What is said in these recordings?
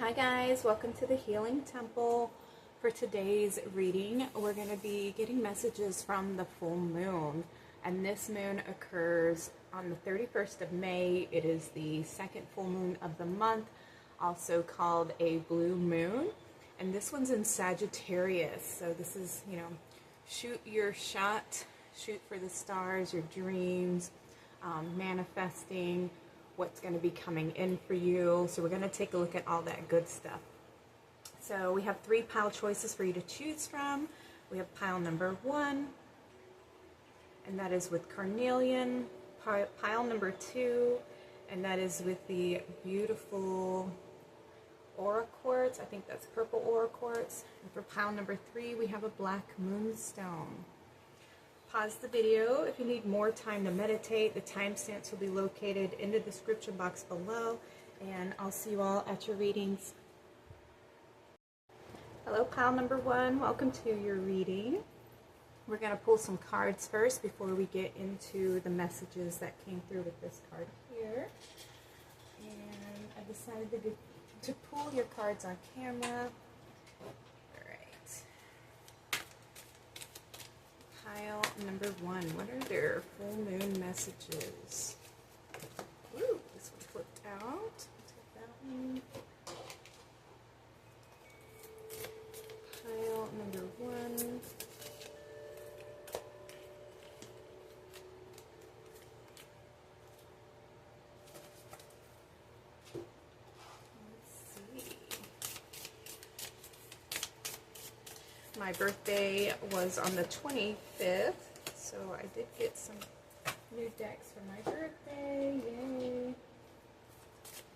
Hi guys, welcome to the Healing Temple. For today's reading, we're going to be getting messages from the full moon. And this moon occurs on the 31st of May. It is the second full moon of the month, also called a blue moon. And this one's in Sagittarius. So this is, shoot your shot, shoot for the stars, your dreams, manifesting what's going to be coming in for you. So we're going to take a look at all that good stuff. So we have 3 pile choices for you to choose from. We have pile number 1, and that is with Carnelian. Pile number 2, and that is with the beautiful Aura Quartz. I think that's purple Aura Quartz. And for pile number 3, we have a black Moonstone. Pause the video if you need more time to meditate. The timestamps will be located in the description box below, and I'll see you all at your readings. Hello, pile number 1. Welcome to your reading. We're going to pull some cards first before we get into the messages that came through with this card here. And I decided to pull your cards on camera. Pile number 1. What are their full moon messages? Ooh, this one flipped out. Take that one. Pile number 1. My birthday was on the 25th, so I did get some new decks for my birthday. Yay!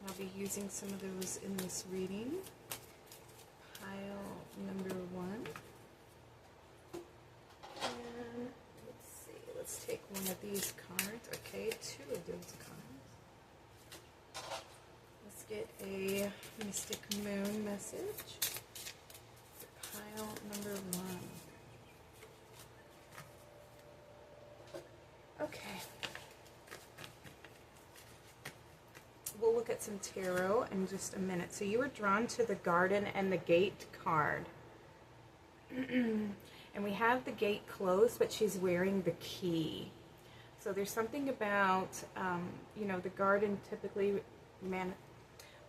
I'll be using some of those in this reading. Pile number 1. And let's see, let's take one of these cards. Okay, 2 of those cards. Let's get a Mystic Moon message. Pile number 1. Okay. We'll look at some tarot in just a minute. So you were drawn to the Garden and the Gate card. And we have the gate closed, but she's wearing the key. So there's something about, the garden typically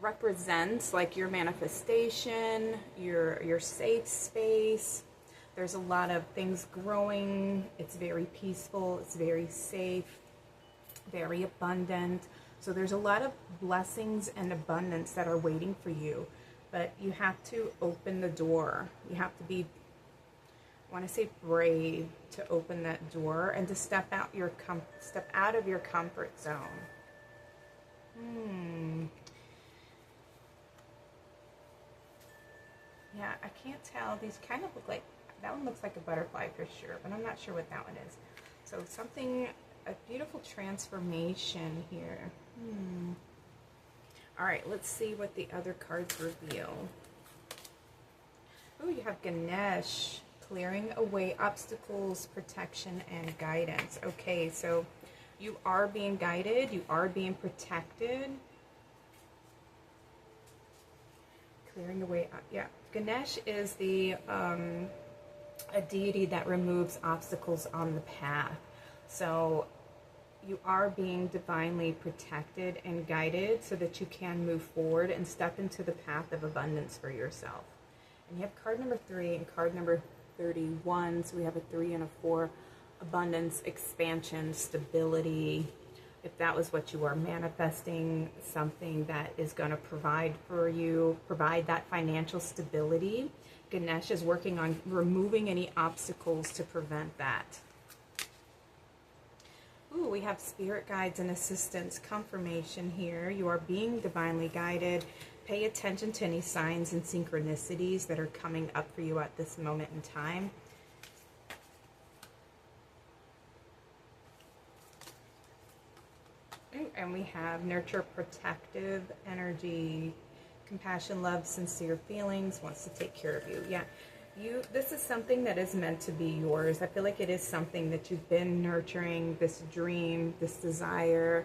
represents like your manifestation, your safe space. There's a lot of things growing. It's very peaceful, it's very safe, very abundant. So there's a lot of blessings and abundance that are waiting for you, but you have to open the door. You have to be, I want to say, brave to open that door and to step out of your comfort zone. Yeah, I can't tell. These kind of look like, that one looks like a butterfly for sure, but I'm not sure what that one is. So a beautiful transformation here. All right, let's see what the other cards reveal. Oh, you have Ganesh, clearing away obstacles, protection, and guidance. Okay, so you are being guided, you are being protected. Clearing away, yeah. Ganesh is a deity that removes obstacles on the path. So you are being divinely protected and guided so that you can move forward and step into the path of abundance for yourself. And you have card number 3 and card number 31. So we have a 3 and a 4. Abundance, expansion, stability. If that was what you are manifesting, something that is going to provide for you, provide that financial stability, Ganesh is working on removing any obstacles to prevent that. Ooh, we have spirit guides and assistance confirmation here. You are being divinely guided. Pay attention to any signs and synchronicities that are coming up for you at this moment in time. And we have nurture, protective energy, compassion, love, sincere feelings, wants to take care of you. Yeah, this is something that is meant to be yours. I feel like it is something that you've been nurturing, this dream, this desire,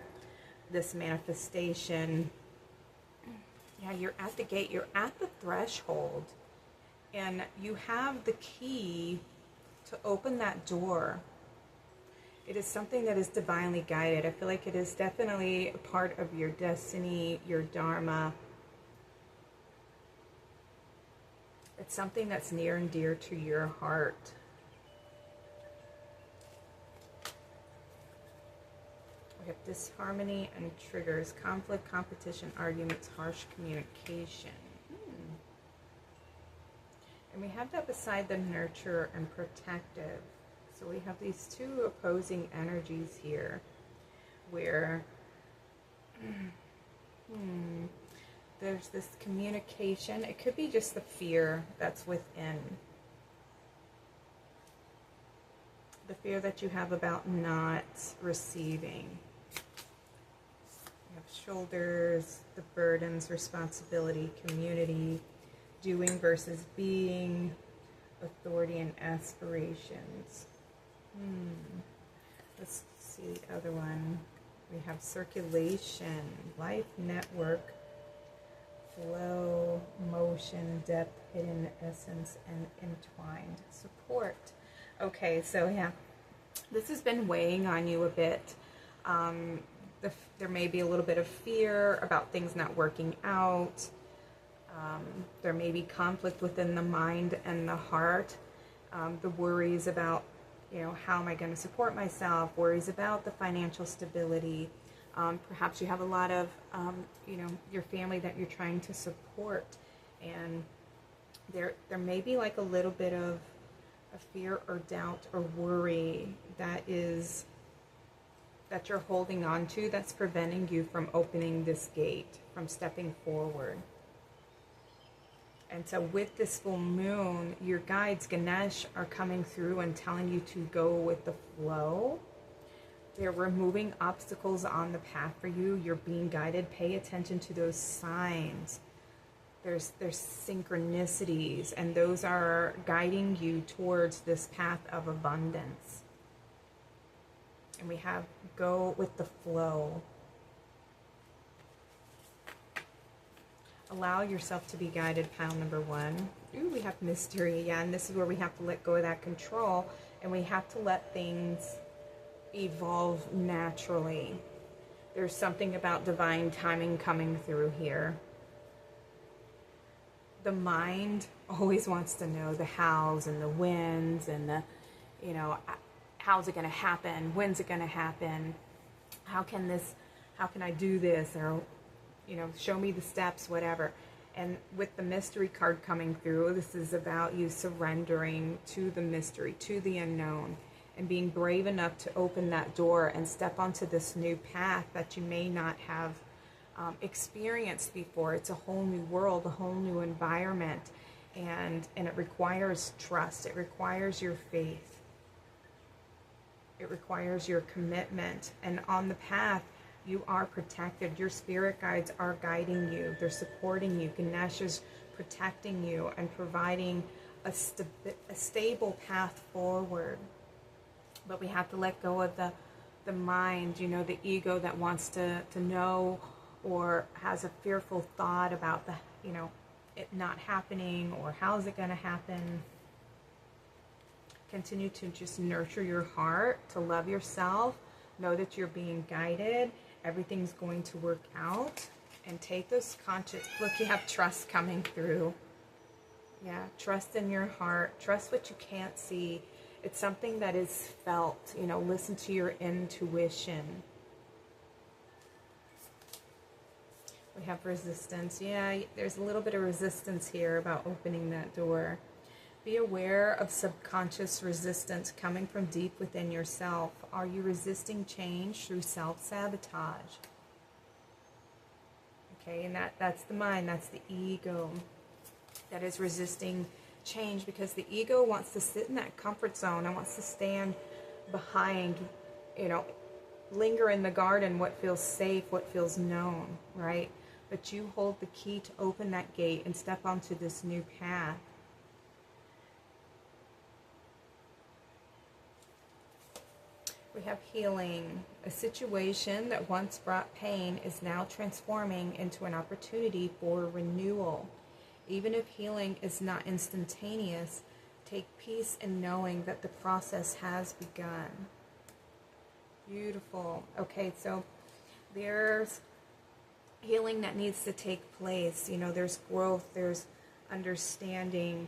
this manifestation. Yeah, you're at the gate, you're at the threshold, and you have the key to open that door. It is something that is divinely guided. I feel like it is definitely a part of your destiny, your dharma. It's something that's near and dear to your heart. We have disharmony and triggers, conflict, competition, arguments, harsh communication. And we have that beside the nurture and protective. So we have these two opposing energies here where there's this communication. It could be just the fear that's within. The fear that you have about not receiving. You have shoulders, the burdens, responsibility, community, doing versus being, authority and aspirations. Let's see the other one. We have circulation, life, network, flow, motion, depth, hidden essence, and entwined support. Okay, so yeah, this has been weighing on you a bit. There may be a little bit of fear about things not working out. There may be conflict within the mind and the heart. The worries about, how am I going to support myself? Worries about the financial stability. Perhaps you have a lot of, your family that you're trying to support. And there may be like a little bit of a fear or doubt or worry that you're holding on to, that's preventing you from opening this gate, from stepping forward. And so with this full moon, your guides, Ganesh, are coming through and telling you to go with the flow. They're removing obstacles on the path for you. You're being guided. Pay attention to those signs. There's synchronicities, and those are guiding you towards this path of abundance. And we have go with the flow. Allow yourself to be guided, pile number 1. Ooh, we have mystery. Yeah, and this is where we have to let go of that control, and we have to let things evolve naturally. There's something about divine timing coming through here. The mind always wants to know the hows and the whens and the, how's it going to happen? When's it going to happen? How can I do this? Or, show me the steps, whatever. And with the mystery card coming through, this is about you surrendering to the mystery, to the unknown, and being brave enough to open that door and step onto this new path that you may not have experienced before. It's a whole new world, a whole new environment, and it requires trust. It requires your faith. It requires your commitment. And on the path, you are protected. Your spirit guides are guiding you. They're supporting you. Ganesh is protecting you and providing a stable path forward. But we have to let go of the mind, the ego that wants to know or has a fearful thought about it not happening, or how's it going to happen. Continue to just nurture your heart, to love yourself, know that you're being guided. Everything's going to work out, and take those conscious, look, you have trust coming through. Yeah, trust in your heart, trust what you can't see. It's something that is felt, listen to your intuition. We have resistance. Yeah, there's a little bit of resistance here about opening that door. Be aware of subconscious resistance coming from deep within yourself. Are you resisting change through self-sabotage? Okay, and that's the mind, that's the ego that is resisting change, because the ego wants to sit in that comfort zone and wants to stand behind, linger in the garden, what feels safe, what feels known, right? But you hold the key to open that gate and step onto this new path. We have healing. A situation that once brought pain is now transforming into an opportunity for renewal. Even if healing is not instantaneous, take peace in knowing that the process has begun. Beautiful. Okay, so there's healing that needs to take place. You know, there's growth, there's understanding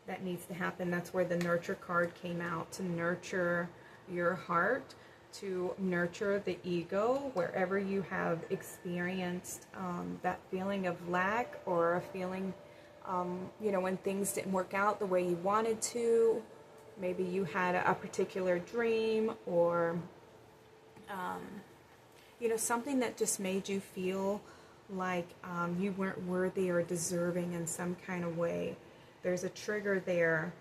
that needs to happen. That's where the nurture card came out, to nurture your heart, to nurture the ego, wherever you have experienced that feeling of lack, or a feeling, you know, when things didn't work out the way you wanted to. Maybe you had a particular dream, or you know, something that just made you feel like you weren't worthy or deserving in some kind of way. There's a trigger there,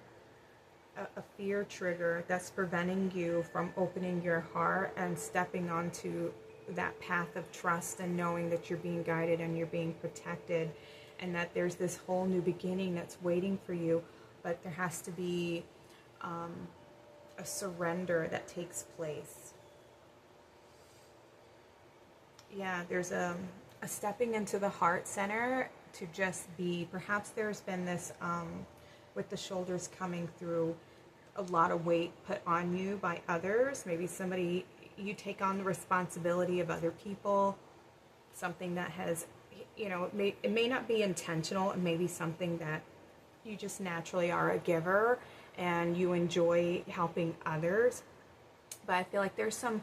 a fear trigger that's preventing you from opening your heart and stepping onto that path of trust, and knowing that you're being guided and you're being protected, and that there's this whole new beginning that's waiting for you. But there has to be a surrender that takes place. Yeah, there's a stepping into the heart center to just be. Perhaps there's been this, with the shoulders coming through, a lot of weight put on you by others. Maybe somebody, you take on the responsibility of other people, something that has, you know, it may not be intentional. It may be something that you just naturally are a giver and you enjoy helping others. But I feel like there's some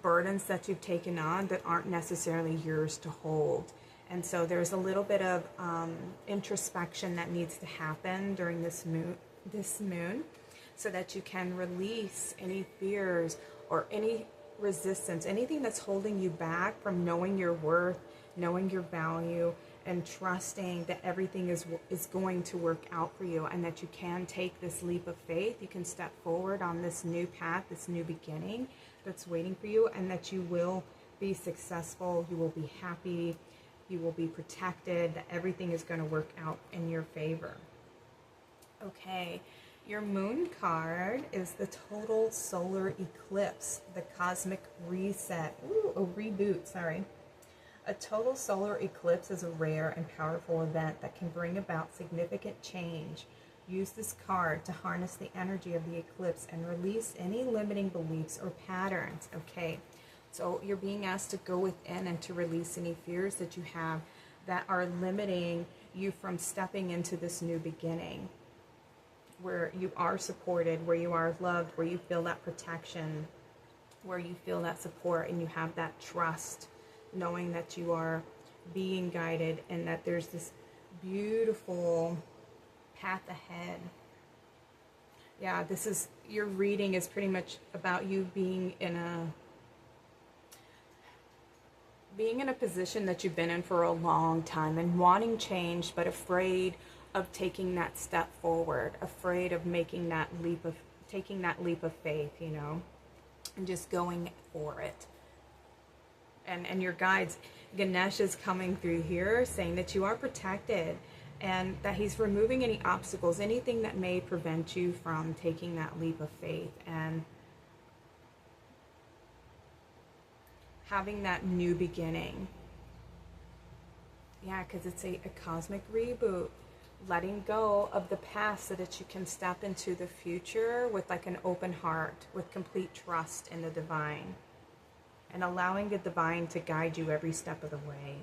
burdens that you've taken on that aren't necessarily yours to hold. And so there's a little bit of introspection that needs to happen during this moon, so that you can release any fears or any resistance, anything that's holding you back from knowing your worth, knowing your value, and trusting that everything is going to work out for you, and that you can take this leap of faith. You can step forward on this new path, this new beginning that's waiting for you, and that you will be successful, you will be happy, you will be protected, that everything is going to work out in your favor. Okay, your moon card is the total solar eclipse, the cosmic reset. Ooh, a reboot, sorry. A total solar eclipse is a rare and powerful event that can bring about significant change. Use this card to harness the energy of the eclipse and release any limiting beliefs or patterns. Okay, so you're being asked to go within and to release any fears that you have that are limiting you from stepping into this new beginning, where you are supported, where you are loved, where you feel that protection, where you feel that support, and you have that trust, knowing that you are being guided and that there's this beautiful path ahead. Yeah, this is, your reading is pretty much about you being in a position that you've been in for a long time and wanting change, but afraid of taking that step forward, afraid of taking that leap of faith, you know, and just going for it. And your guides, Ganesh is coming through here saying that you are protected, and that he's removing any obstacles, anything that may prevent you from taking that leap of faith and having that new beginning. Yeah, because it's a cosmic reboot, letting go of the past so that you can step into the future with like an open heart, with complete trust in the divine, and allowing the divine to guide you every step of the way.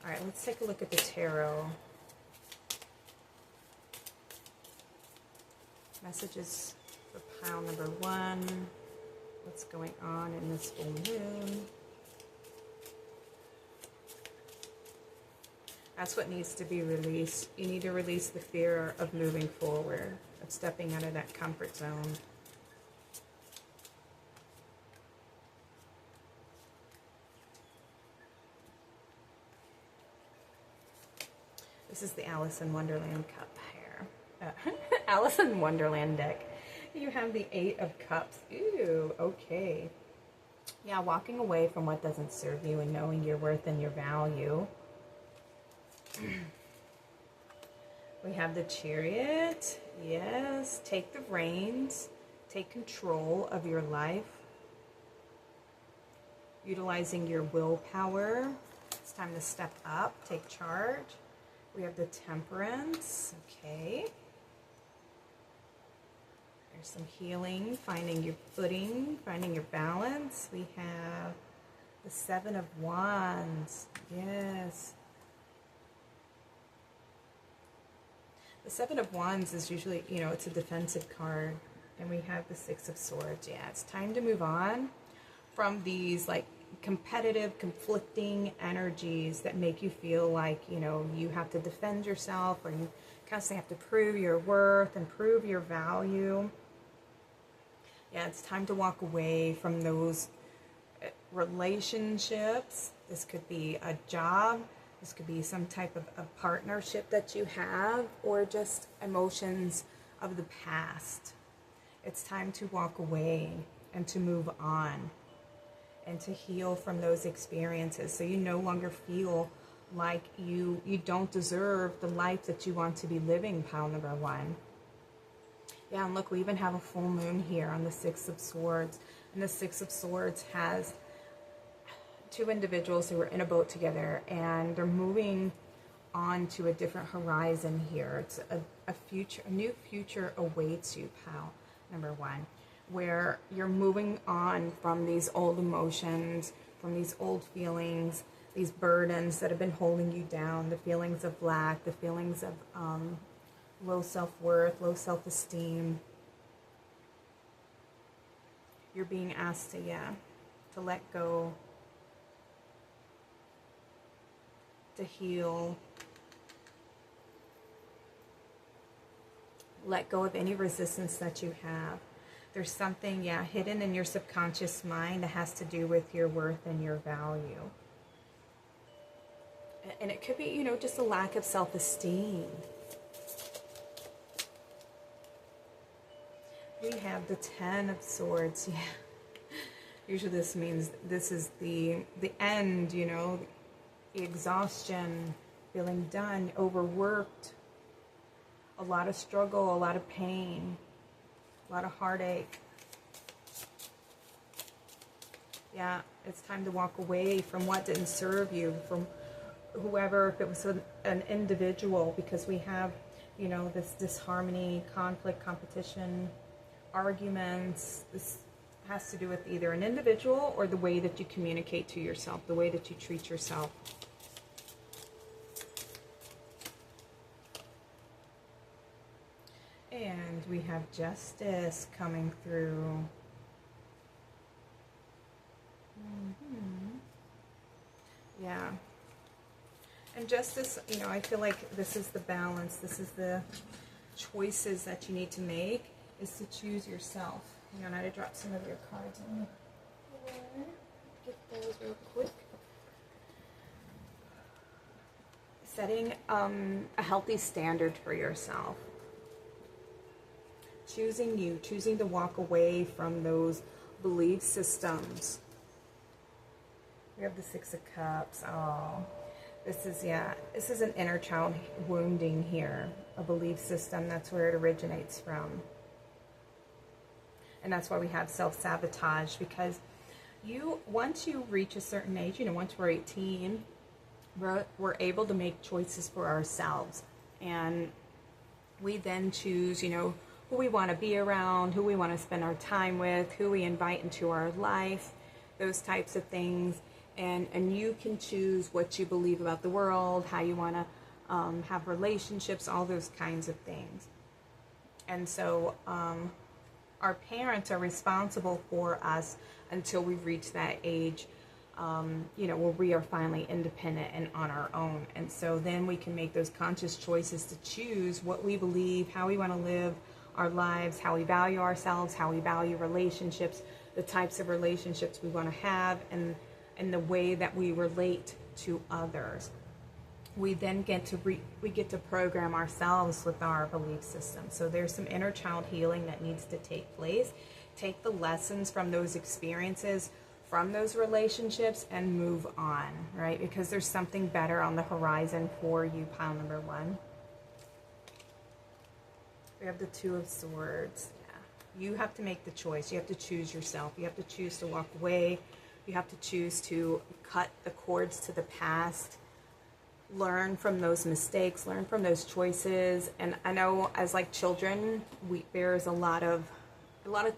All right, let's take a look at the tarot. Messages for pile number 1. What's going on in this full moon? That's what needs to be released. You need to release the fear of moving forward, of stepping out of that comfort zone. This is the Alice in Wonderland cup here. Alice in Wonderland deck. You have the 8 of Cups. Ooh, okay. Yeah, walking away from what doesn't serve you and knowing your worth and your value. We have the Chariot. Yes, take the reins. Take control of your life. Utilizing your willpower. It's time to step up, take charge. We have the Temperance. Okay. There's some healing, finding your footing, finding your balance. We have the Seven of Wands. Yes. The Seven of Wands is usually, you know, it's a defensive card. And we have the Six of Swords. Yeah, it's time to move on from these like competitive, conflicting energies that make you feel like, you know, you have to defend yourself, or you constantly have to prove your worth and prove your value. Yeah, it's time to walk away from those relationships. This could be a job. This could be some type of a partnership that you have, or just emotions of the past. It's time to walk away and to move on and to heal from those experiences, so you no longer feel like you don't deserve the life that you want to be living, pile number one. Yeah, and look, we even have a full moon here on the Six of Swords. And the Six of Swords has two individuals who are in a boat together, and they're moving on to a different horizon here. It's a new future awaits you, pal number one, where you're moving on from these old emotions, from these old feelings, these burdens that have been holding you down, the feelings of lack, the feelings of low self-worth, low self-esteem. You're being asked to let go, to heal, let go of any resistance that you have. There's something, hidden in your subconscious mind that has to do with your worth and your value. And it could be, just a lack of self-esteem. We have the Ten of Swords. Yeah. Usually this means this is the end, the exhaustion, feeling done, overworked, a lot of struggle, a lot of pain, a lot of heartache. Yeah, it's time to walk away from what didn't serve you, from whoever, if it was an individual, because we have, this disharmony, conflict, competition, arguments. This has to do with either an individual or the way that you communicate to yourself, the way that you treat yourself. And we have Justice coming through. Yeah. And Justice, I feel like this is the balance. This is the choices that you need to make, is to choose yourself. Hang on, I had to drop some of your cards in here. Get those real quick. Setting a healthy standard for yourself. Choosing to walk away from those belief systems. We have the Six of Cups. Oh, this is an inner child wounding here, a belief system. That's where it originates from. And that's why we have self-sabotage, because once you reach a certain age, once we're 18, we're able to make choices for ourselves. And we then choose, who we want to be around, who we want to spend our time with, who we invite into our life, those types of things. And you can choose what you believe about the world, how you want to have relationships, all those kinds of things. And so our parents are responsible for us until we reach that age, where we are finally independent and on our own. And so then we can make those conscious choices to choose what we believe, how we want to live our lives, how we value ourselves, how we value relationships, the types of relationships we want to have, and the way that we relate to others. We then get to program ourselves with our belief system. So there's some inner child healing that needs to take place. Take the lessons from those experiences, from those relationships, and move on, right? Because there's something better on the horizon for you, pile number one. We have the Two of Swords. Yeah. You have to make the choice. You have to choose yourself. You have to choose to walk away. You have to choose to cut the cords to the past. Learn from those mistakes. Learn from those choices. And I know as like children, there's a lot of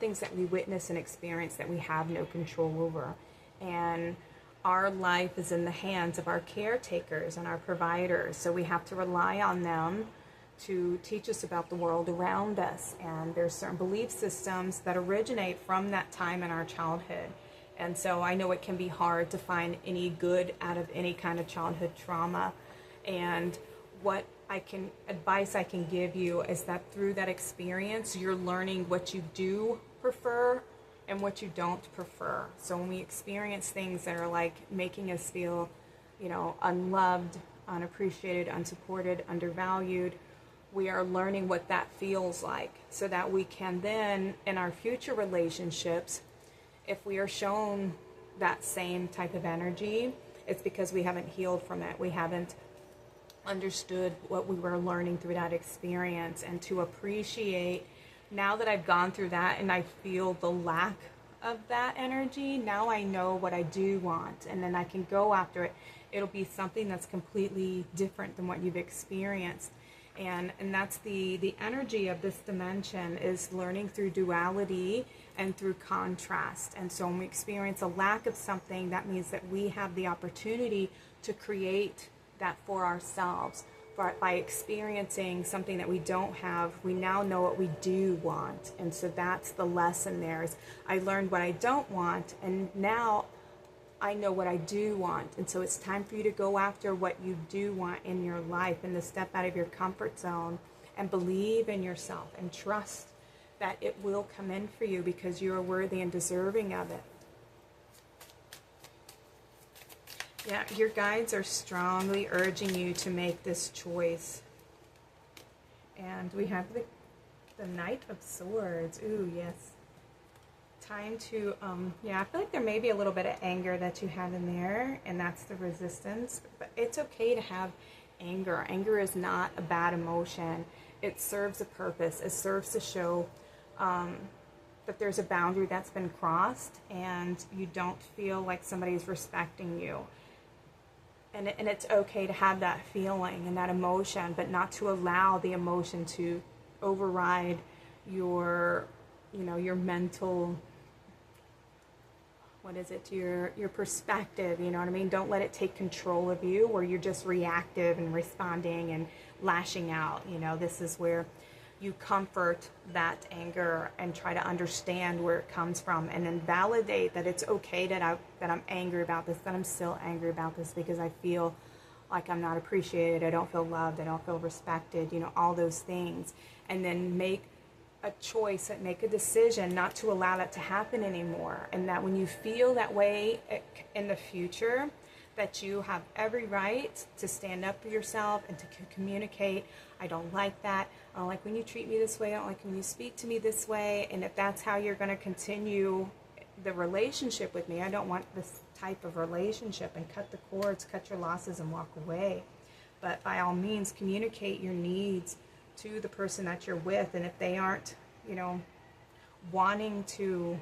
things that we witness and experience that we have no control over. And our life is in the hands of our caretakers and our providers. So we have to rely on them to teach us about the world around us. And there's certain belief systems that originate from that time in our childhood. And so I know it can be hard to find any good out of any kind of childhood trauma. And what advice I can give you is that through that experience, you're learning what you do prefer and what you don't prefer. So when we experience things that are like making us feel, unloved, unappreciated, unsupported, undervalued, we are learning what that feels like so that we can then, in our future relationships, if we are shown that same type of energy, it's because we haven't healed from it. We haven't understood what we were learning through that experience, and to appreciate, now that I've gone through that and I feel the lack of that energy, now I know what I do want, and then I can go after it. It'll be something that's completely different than what you've experienced. And that's the energy of this dimension, is learning through duality and through contrast. And so when we experience a lack of something, that means that we have the opportunity to create that for ourselves. By experiencing something that we don't have, we now know what we do want. And so that's the lesson there, is I learned what I don't want, and now I know what I do want. And so it's time for you to go after what you do want in your life, and to step out of your comfort zone and believe in yourself and trust that it will come in for you, because you are worthy and deserving of it. Yeah, your guides are strongly urging you to make this choice. And we have the Knight of Swords. Ooh, yes. Time to, I feel like there may be a little bit of anger that you have in there, and that's the resistance. But it's okay to have anger. Anger is not a bad emotion. It serves a purpose. It serves to show that there's a boundary that's been crossed, and you don't feel like somebody's respecting you. And it's okay to have that feeling and that emotion, but not to allow the emotion to override your mental, your perspective, you know what I mean? Don't let it take control of you, where you're just reactive and responding and lashing out. This is where you comfort that anger and try to understand where it comes from, and then validate that it's okay that I'm angry about this, that I'm still angry about this, because I feel like I'm not appreciated, I don't feel loved, I don't feel respected, all those things. And then make a choice, make a decision not to allow that to happen anymore. And that when you feel that way in the future, that you have every right to stand up for yourself and to communicate, I don't like that, I don't like when you treat me this way, I don't like when you speak to me this way. And if that's how you're going to continue the relationship with me, I don't want this type of relationship, and cut the cords, cut your losses, and walk away. But by all means, communicate your needs to the person that you're with. And if they aren't, wanting to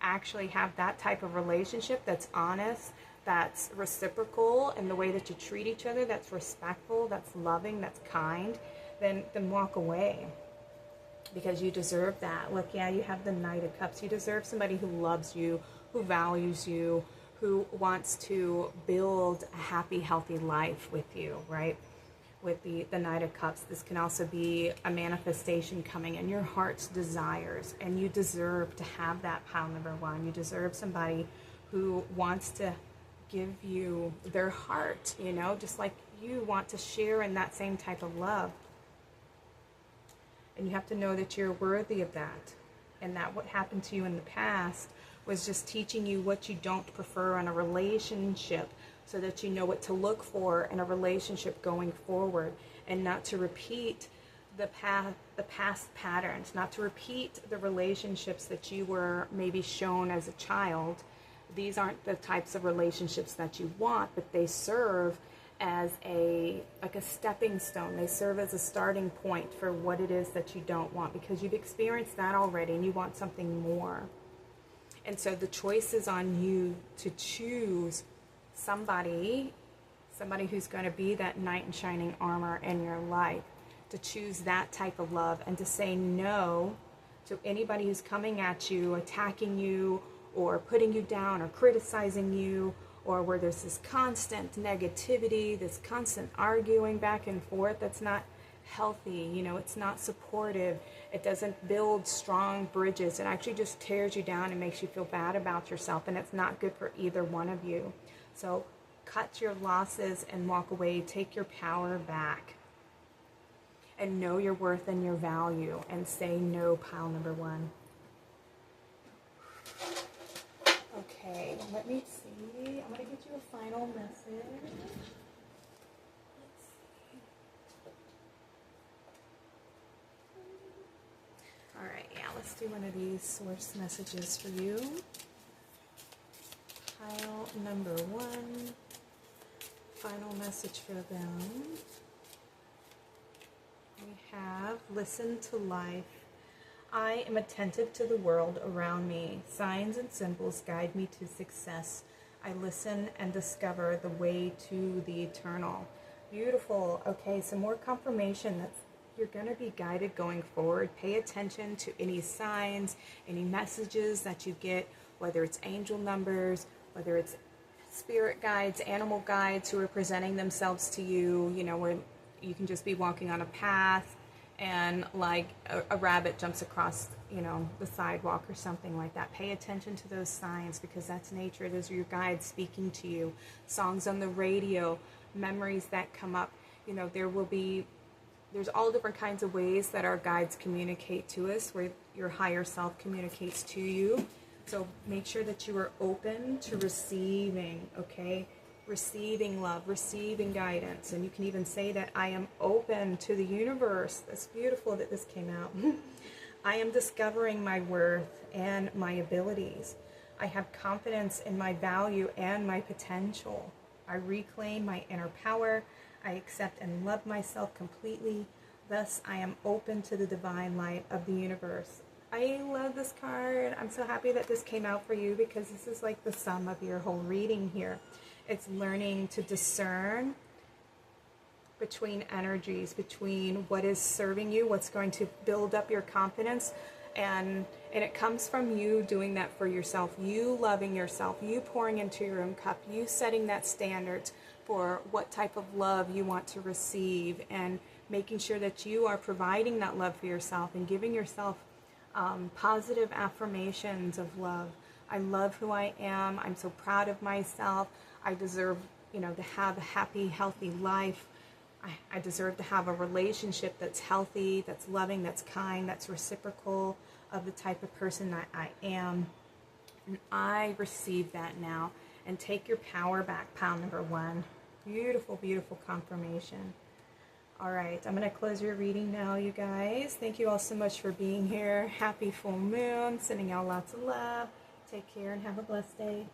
actually have that type of relationship that's honest, that's reciprocal in the way that you treat each other, that's respectful, that's loving, that's kind, then walk away, because you deserve that. Look, yeah, you have the Knight of Cups. You deserve somebody who loves you, who values you, who wants to build a happy, healthy life with you, right? With the Knight of Cups, this can also be a manifestation coming in your heart's desires, and you deserve to have that pile number one. You deserve somebody who wants to give you their heart, just like you want to share in that same type of love. And you have to know that you're worthy of that, and that what happened to you in the past was just teaching you what you don't prefer in a relationship, so that you know what to look for in a relationship going forward, and not to repeat the past patterns, not to repeat the relationships that you were maybe shown as a child. These aren't the types of relationships that you want, but they serve as like a stepping stone. They serve as a starting point for what it is that you don't want, because you've experienced that already and you want something more. And so the choice is on you to choose somebody who's going to be that knight in shining armor in your life, to choose that type of love, and to say no to anybody who's coming at you, attacking you, or putting you down, or criticizing you, or where there's this constant negativity, this constant arguing back and forth that's not healthy. You know, it's not supportive. It doesn't build strong bridges. It actually just tears you down and makes you feel bad about yourself, and it's not good for either one of you. So cut your losses and walk away. Take your power back and know your worth and your value, and say no, pile number 1. Okay, let me see. I'm going to get you a final message. Let's see. All right, yeah, let's do one of these source messages for you. Pile number 1. Final message for them. We have, listen to life. I am attentive to the world around me. Signs and symbols guide me to success. I listen and discover the way to the eternal. Beautiful. Okay, some more confirmation that you're going to be guided going forward. Pay attention to any signs, any messages that you get, whether it's angel numbers, whether it's spirit guides, animal guides who are presenting themselves to you, you know, where you can just be walking on a path and like a rabbit jumps across, you know, the sidewalk or something like that. Pay attention to those signs, because that's nature. Those are your guides speaking to you. Songs on the radio, memories that come up. You know, there's all different kinds of ways that our guides communicate to us, where your higher self communicates to you. So make sure that you are open to receiving, okay? Receiving love, receiving guidance. And you can even say that I am open to the universe. That's beautiful that this came out. I am discovering my worth and my abilities. I have confidence in my value and my potential. I reclaim my inner power. I accept and love myself completely. Thus, I am open to the divine light of the universe. I love this card. I'm so happy that this came out for you, because this is like the sum of your whole reading here. It's learning to discern between energies, between what is serving you, what's going to build up your confidence. And it comes from you doing that for yourself, you loving yourself, you pouring into your own cup, you setting that standard for what type of love you want to receive, and making sure that you are providing that love for yourself and giving yourself positive affirmations of love. I love who I am. I'm so proud of myself. I deserve, you know, to have a happy, healthy life. I deserve to have a relationship that's healthy, that's loving, that's kind, that's reciprocal of the type of person that I am. And I receive that now. And take your power back, pile number 1. Beautiful, beautiful confirmation. All right, I'm going to close your reading now, you guys. Thank you all so much for being here. Happy full moon. Sending out lots of love. Take care and have a blessed day.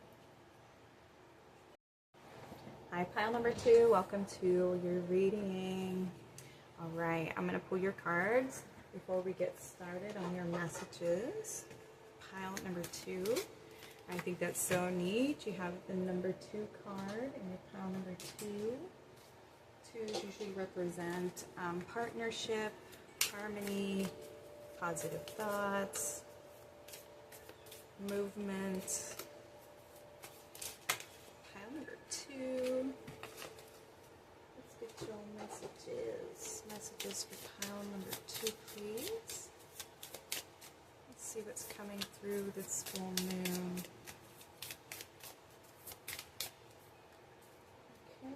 Hi, pile number 2. Welcome to your reading. All right, I'm going to pull your cards before we get started on your messages. Pile number 2. I think that's so neat. You have the number 2 card in your pile number 2. 2s usually represent partnership, harmony, positive thoughts, movement. Pile number 2. Let's get your messages. Messages for pile number 2, please. Let's see what's coming through this full moon. Okay.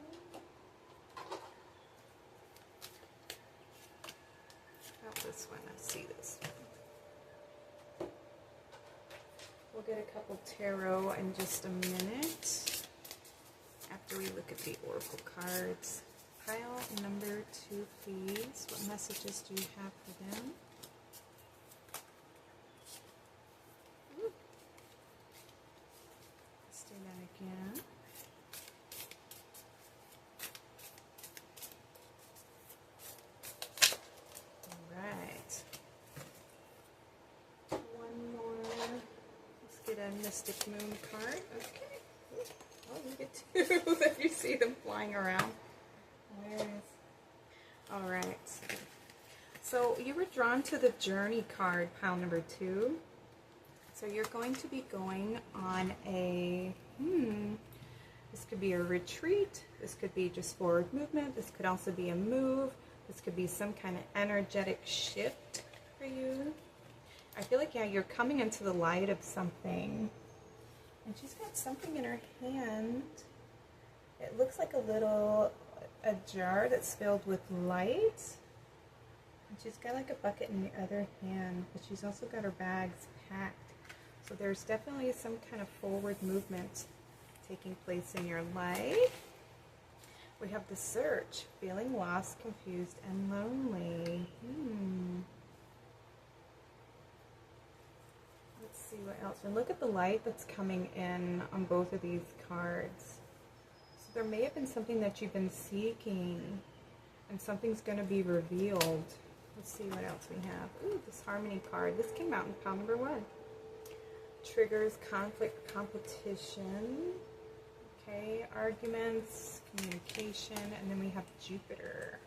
How about this one? I see this one. We'll get a couple tarot in just a minute after we look at the oracle cards. Pile number 2, please. What messages do you have for them? Let's do that again. Mystic Moon card. Okay. Oh, you get two that you see them flying around. Hilarious. All right. So you were drawn to the Journey card, pile number 2. So you're going to be going on a, this could be a retreat. This could be just forward movement. This could also be a move. This could be some kind of energetic shift for you. I feel like, yeah, you're coming into the light of something. And she's got something in her hand. It looks like a jar that's filled with light. And she's got like a bucket in the other hand, but she's also got her bags packed. So there's definitely some kind of forward movement taking place in your life. We have the Search, feeling lost, confused, and lonely. Let's see what else. And look at the light that's coming in on both of these cards. So there may have been something that you've been seeking, and something's going to be revealed. Let's see what else we have. Ooh, this Harmony card. This came out in pile number 1. Triggers, conflict, competition. Okay, arguments, communication, and then we have Jupiter.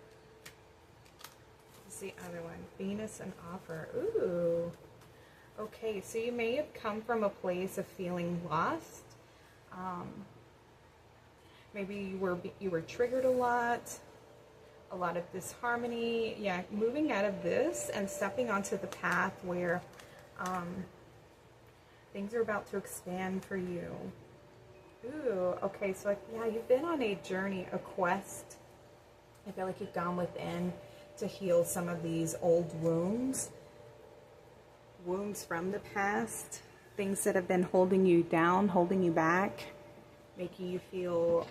This is the other one. Venus and Offer. Ooh. Okay, so you may have come from a place of feeling lost. Maybe you were triggered a lot of disharmony. Yeah, moving out of this and stepping onto the path where things are about to expand for you. Ooh, okay, so yeah, you've been on a journey, a quest. I feel like you've gone within to heal some of these old wounds from the past, things that have been holding you down, holding you back, making you feel,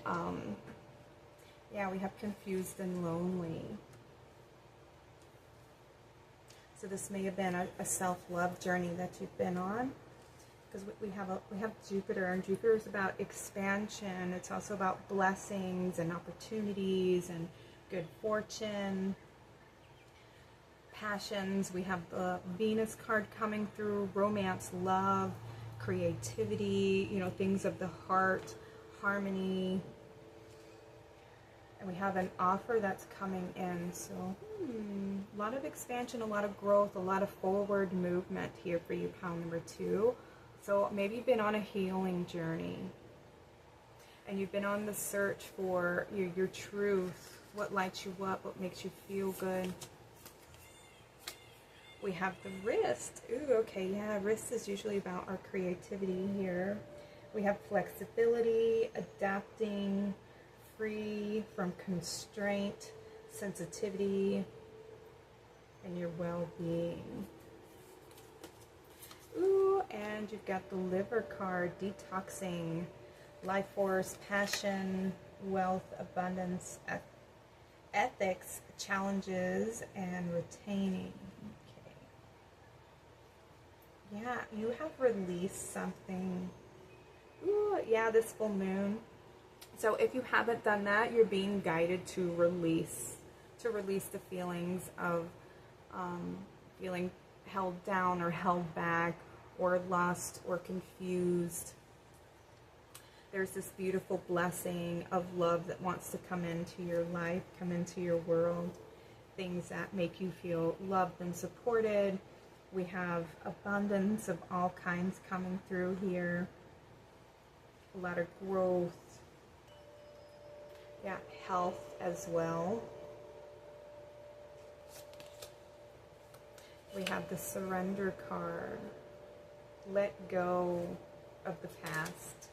yeah, we have confused and lonely. So this may have been a self-love journey that you've been on, because we have Jupiter, and Jupiter is about expansion. It's also about blessings and opportunities and good fortune, passions. We have the Venus card coming through, romance, love, creativity, you know, things of the heart, harmony. And we have an Offer that's coming in. So a lot of expansion, a lot of growth, a lot of forward movement here for you, pile number 2. So maybe you've been on a healing journey, and you've been on the search for your truth, what lights you up, what makes you feel good. We have the Wrist. Ooh, okay, yeah, Wrist is usually about our creativity here. We have flexibility, adapting, free from constraint, sensitivity, and your well-being. Ooh, and you've got the Liver card, detoxing, life force, passion, wealth, abundance, ethics, challenges, and retaining. Okay. Yeah, you have released something. Ooh, yeah, this full moon. So if you haven't done that, you're being guided to release the feelings of feeling held down or held back or lost or confused. There's this beautiful blessing of love that wants to come into your life, come into your world. Things that make you feel loved and supported. We have abundance of all kinds coming through here. A lot of growth. Yeah, health as well. We have the Surrender card. Let go of the past.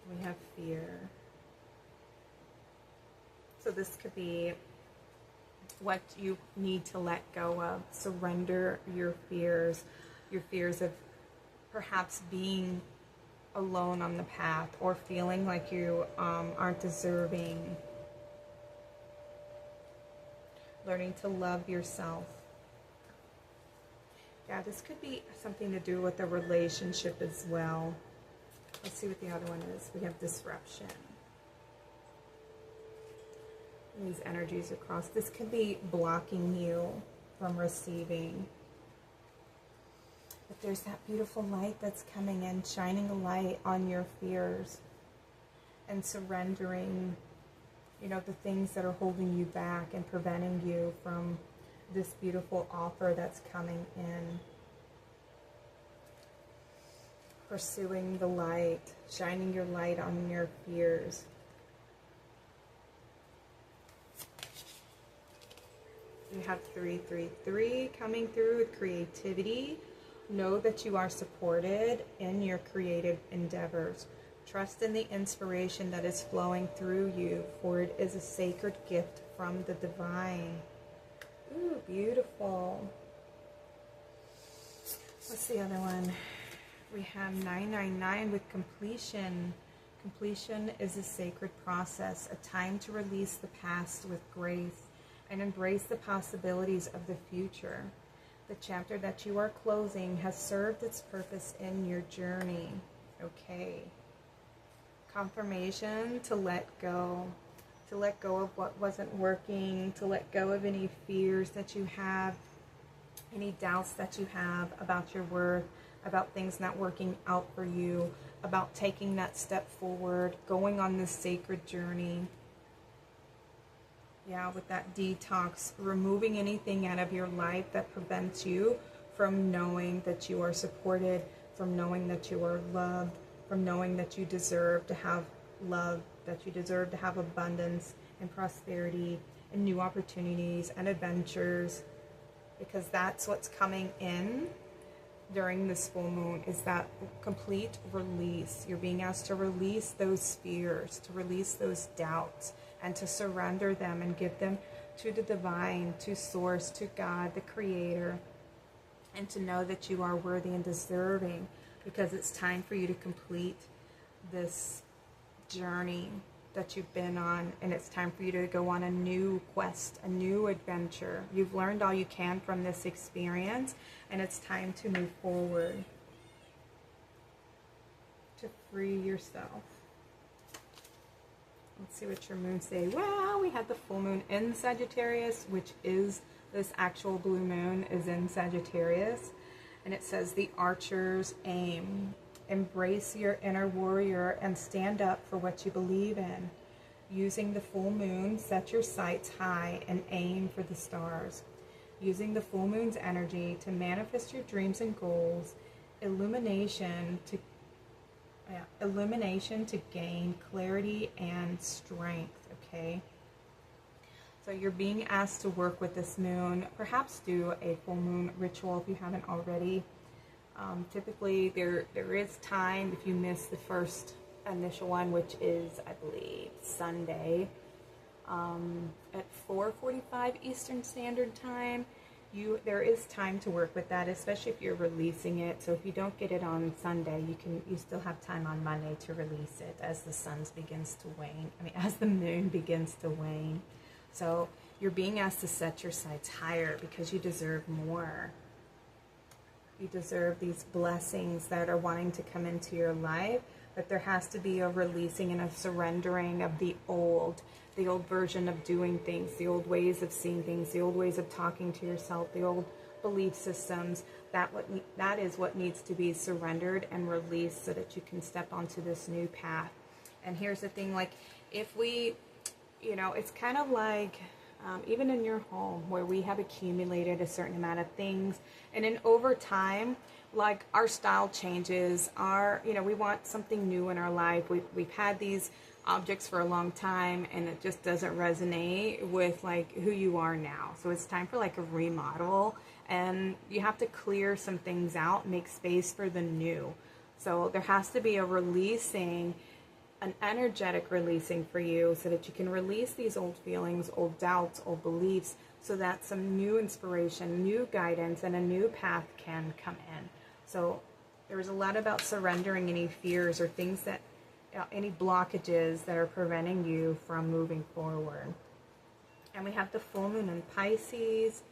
We have fear. So this could be what you need to let go of. Surrender your fears of perhaps being alone on the path, or feeling like you aren't deserving. Learning to love yourself. Yeah, this could be something to do with a relationship as well. Let's see what the other one is. We have Disruption. These energies across. This could be blocking you from receiving. The there's that beautiful light that's coming in, shining a light on your fears and surrendering, you know, the things that are holding you back and preventing you from this beautiful offer that's coming in. Pursuing the light, shining your light on your fears. You have 333 coming through with creativity. Know that you are supported in your creative endeavors. Trust in the inspiration that is flowing through you, for it is a sacred gift from the divine. Ooh, beautiful. What's the other one? We have 999 with completion. Completion is a sacred process, a time to release the past with grace and embrace the possibilities of the future. The chapter that you are closing has served its purpose in your journey. Okay. Confirmation to let go. To let go of what wasn't working, to let go of any fears that you have, any doubts that you have about your worth, about things not working out for you, about taking that step forward, going on this sacred journey. Yeah, with that detox, removing anything out of your life that prevents you from knowing that you are supported, from knowing that you are loved, from knowing that you deserve to have love, that you deserve to have abundance and prosperity and new opportunities and adventures, because that's what's coming in during this full moon, is that complete release. You're being asked to release those fears, to release those doubts, and to surrender them and give them to the divine, to source, to God, the creator, and to know that you are worthy and deserving, because it's time for you to complete this journey that you've been on, and it's time for you to go on a new quest, a new adventure. You've learned all you can from this experience, and it's time to move forward, to free yourself. Let's see what your moon say. Well, we had the full moon in Sagittarius, which is this actual blue moon is in Sagittarius, and it says the archer's aim. Embrace your inner warrior and stand up for what you believe in. Using the full moon, set your sights high and aim for the stars. Using the full moon's energy to manifest your dreams and goals, illumination to gain clarity and strength, okay? So you're being asked to work with this moon. Perhaps do a full moon ritual if you haven't already. Typically, there is time if you miss the first initial one, which is, I believe, Sunday at 4:45 Eastern Standard Time. There is time to work with that, especially if you're releasing it. So if you don't get it on Sunday, you still have time on Monday to release it as the as the moon begins to wane. So you're being asked to set your sights higher because you deserve more. You deserve these blessings that are wanting to come into your life, but there has to be a releasing and a surrendering of the old version of doing things, the old ways of seeing things, the old ways of talking to yourself, the old belief systems. That is what needs to be surrendered and released so that you can step onto this new path. And here's the thing, like if we, it's kind of like even in your home where we have accumulated a certain amount of things, and then over time, like our style changes, we want something new in our life. We've had these objects for a long time and it just doesn't resonate with like who you are now. So it's time for like a remodel, and you have to clear some things out, make space for the new. So there has to be a releasing, an energetic releasing for you so that you can release these old feelings, old doubts, old beliefs, so that some new inspiration, new guidance, and a new path can come in. So there's a lot about surrendering any fears or things that, any blockages that are preventing you from moving forward. And we have the full moon in Pisces.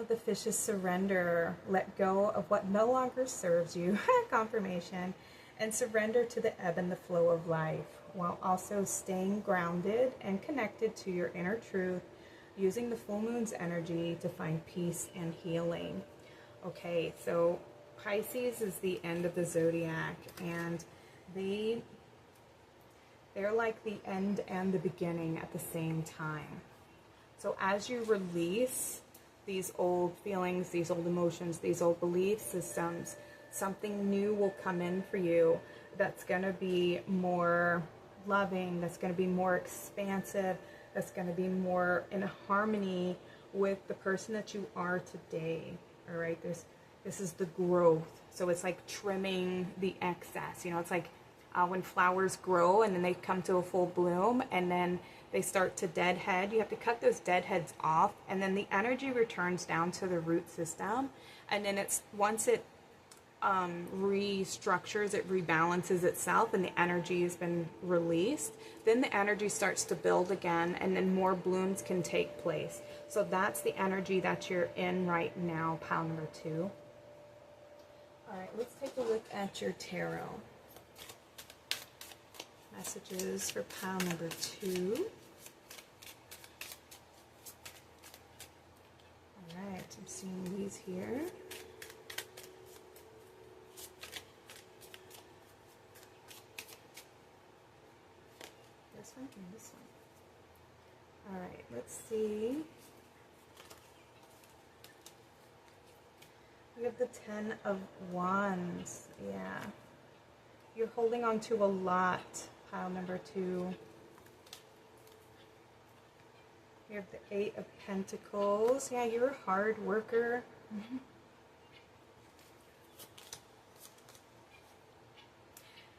The fish's surrender. Let go of what no longer serves you. Confirmation. And surrender to the ebb and the flow of life, while also staying grounded and connected to your inner truth, using the full moon's energy to find peace and healing. Okay, so Pisces is the end of the zodiac, and they're like the end and the beginning at the same time. So as you release these old feelings, these old emotions, these old belief systems, something new will come in for you that's going to be more loving, that's going to be more expansive, that's going to be more in harmony with the person that you are today. All right, this is the growth. So it's like trimming the excess. You know, it's like when flowers grow and then they come to a full bloom and then they start to deadhead. You have to cut those deadheads off, and then the energy returns down to the root system. And then once it restructures, it rebalances itself, and the energy has been released, then the energy starts to build again, and then more blooms can take place. So that's the energy that you're in right now, pile number 2. All right, let's take a look at your tarot. Messages for pile number 2. All right, I'm seeing these here. This one and this one. All right, let's see. We have the 10 of Wands. Yeah. You're holding on to a lot, pile number 2. We have the 8 of Pentacles. Yeah, you're a hard worker.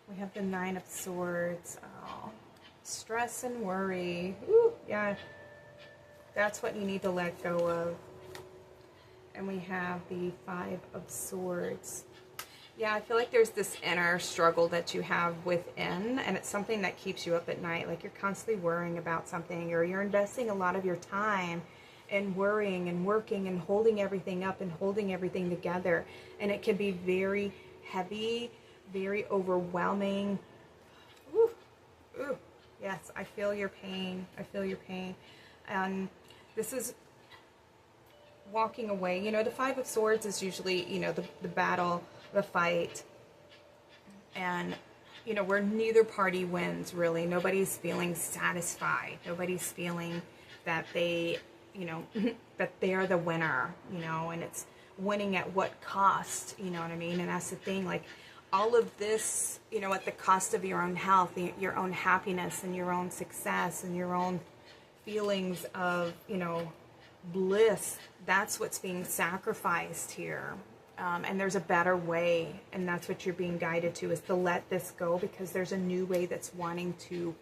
We have the 9 of Swords. Oh, stress and worry. Ooh, yeah, that's what you need to let go of. And we have the 5 of Swords. Yeah, I feel like there's this inner struggle that you have within, and it's something that keeps you up at night. Like you're constantly worrying about something, or you're investing a lot of your time in worrying and working and holding everything up and holding everything together. And it can be very heavy, very overwhelming. Ooh, ooh, yes, I feel your pain. I feel your pain. And this is walking away. You know, the 5 of Swords is usually, you know, the battle, the fight, and you know, where neither party wins, really. Nobody's feeling satisfied. Nobody's feeling that they, you know, that they're the winner, you know, and it's winning at what cost, you know what I mean? And that's the thing, like all of this, you know, at the cost of your own health, your own happiness, and your own success, and your own feelings of, you know, bliss. That's what's being sacrificed here. And there's a better way, and that's what you're being guided to, is to let this go, because there's a new way that's wanting to,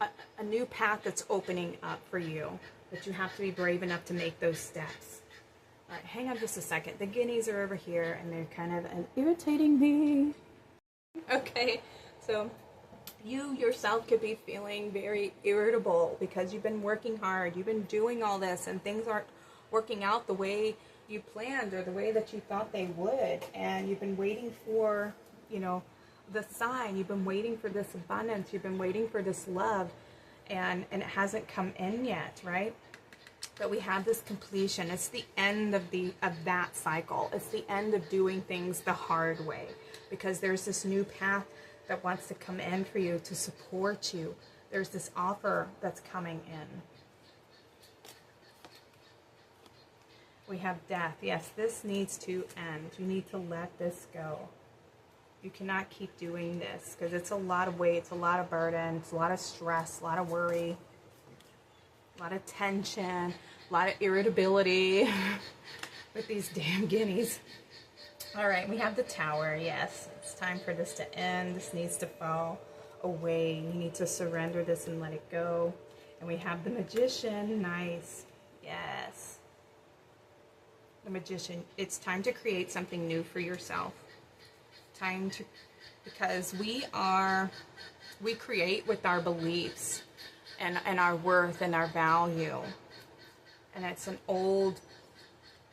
a new path that's opening up for you, but you have to be brave enough to make those steps. All right, hang on just a second. The guineas are over here, and they're kind of irritating me. Okay, so you yourself could be feeling very irritable because you've been working hard, you've been doing all this, and things aren't working out the way you planned or the way that you thought they would, and you've been waiting for, you know, the sign. You've been waiting for this abundance, you've been waiting for this love, and it hasn't come in yet, right? But we have this completion. It's the end of that cycle. It's the end of doing things the hard way, because there's this new path that wants to come in for you to support you. There's this offer that's coming in. We have death. Yes, this needs to end. You need to let this go. You cannot keep doing this, because it's a lot of weight, it's a lot of burden, it's a lot of stress, a lot of worry, a lot of tension, a lot of irritability with these damn guineas. All right, we have the Tower. Yes, it's time for this to end. This needs to fall away. You need to surrender this and let it go. And we have the Magician. Nice. Yes. The Magician. It's time to create something new for yourself. Time to, because we create with our beliefs and our worth and our value. And it's an old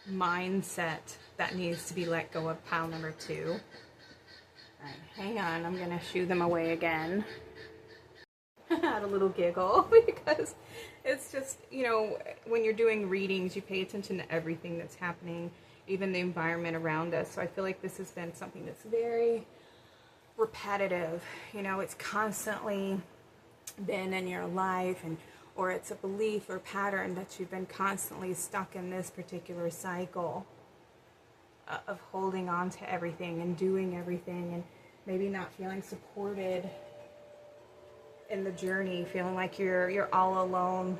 mindset that needs to be let go of, pile number 2. All right, hang on, I'm gonna shoo them away again. I had a little giggle because it's just, you know, when you're doing readings, you pay attention to everything that's happening. even the environment around us. So I feel like this has been something that's very repetitive. You know, it's constantly been in your life, and or it's a belief or pattern that you've been constantly stuck in this particular cycle of holding on to everything and doing everything, and maybe not feeling supported in the journey, feeling like you're all alone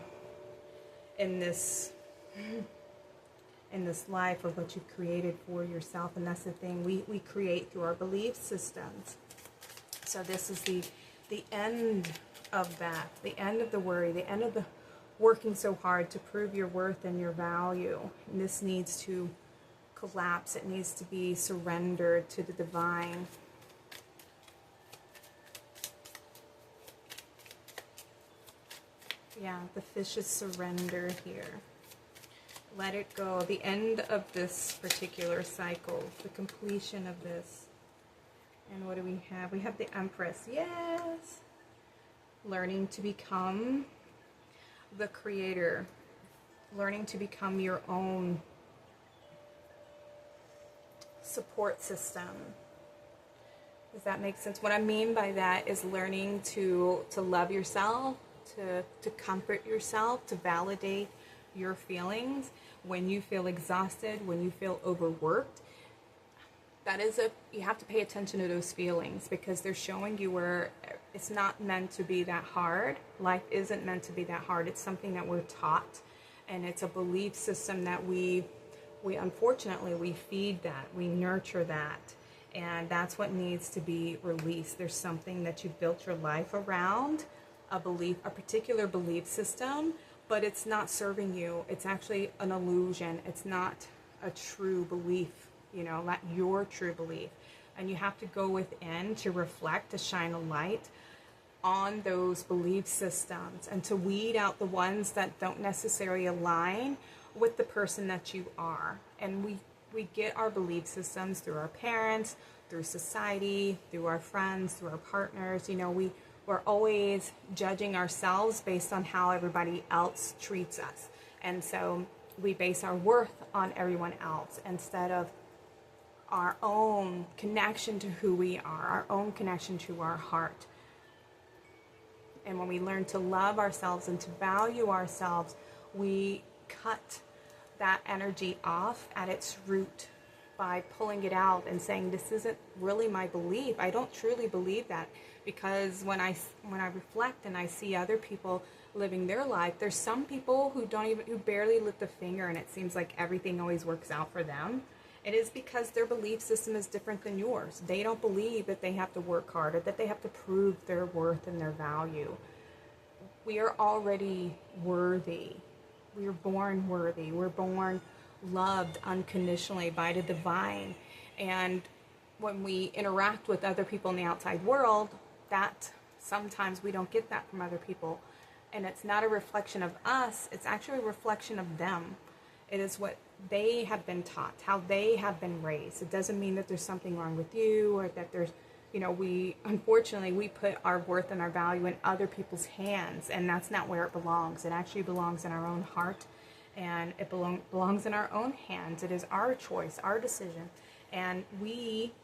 in this life of what you've created for yourself. And that's the thing, we create through our belief systems. So this is the end of that, the end of the worry, the end of the working so hard to prove your worth and your value. And this needs to collapse. It needs to be surrendered to the divine. Yeah, the fish's surrender here. Let it go. The end of this particular cycle, the completion of this. And what do we have? We have the Empress. Yes! Learning to become the creator. Learning to become your own support system. Does that make sense? What I mean by that is learning to love yourself, to comfort yourself, to validate your feelings when you feel exhausted, when you feel overworked. That is you have to pay attention to those feelings, because they're showing you where it's not meant to be that hard. Life isn't meant to be that hard. It's something that we're taught, and it's a belief system that we unfortunately, we feed that, we nurture that, and that's what needs to be released. There's something that you've built your life around, a particular belief system, but it's not serving you. It's actually an illusion. It's not a true belief, you know, not your true belief. And you have to go within to reflect, to shine a light on those belief systems, and to weed out the ones that don't necessarily align with the person that you are. And we get our belief systems through our parents, through society, through our friends, through our partners. You know, we're always judging ourselves based on how everybody else treats us. And so we base our worth on everyone else instead of our own connection to who we are, our own connection to our heart. And when we learn to love ourselves and to value ourselves, we cut that energy off at its root by pulling it out and saying, this isn't really my belief. I don't truly believe that. Because when I reflect and I see other people living their life, there's some people who barely lift a finger, and it seems like everything always works out for them. It is because their belief system is different than yours. They don't believe that they have to work harder, that they have to prove their worth and their value. We are already worthy. We are born worthy. We're born loved unconditionally by the divine. And when we interact with other people in the outside world, that sometimes we don't get that from other people. And it's not a reflection of us, it's actually a reflection of them. It is what they have been taught, how they have been raised. It doesn't mean that there's something wrong with you, or that there's, you know, unfortunately we put our worth and our value in other people's hands, and that's not where it belongs. It actually belongs in our own heart, and it belongs in our own hands. It is our choice, our decision. And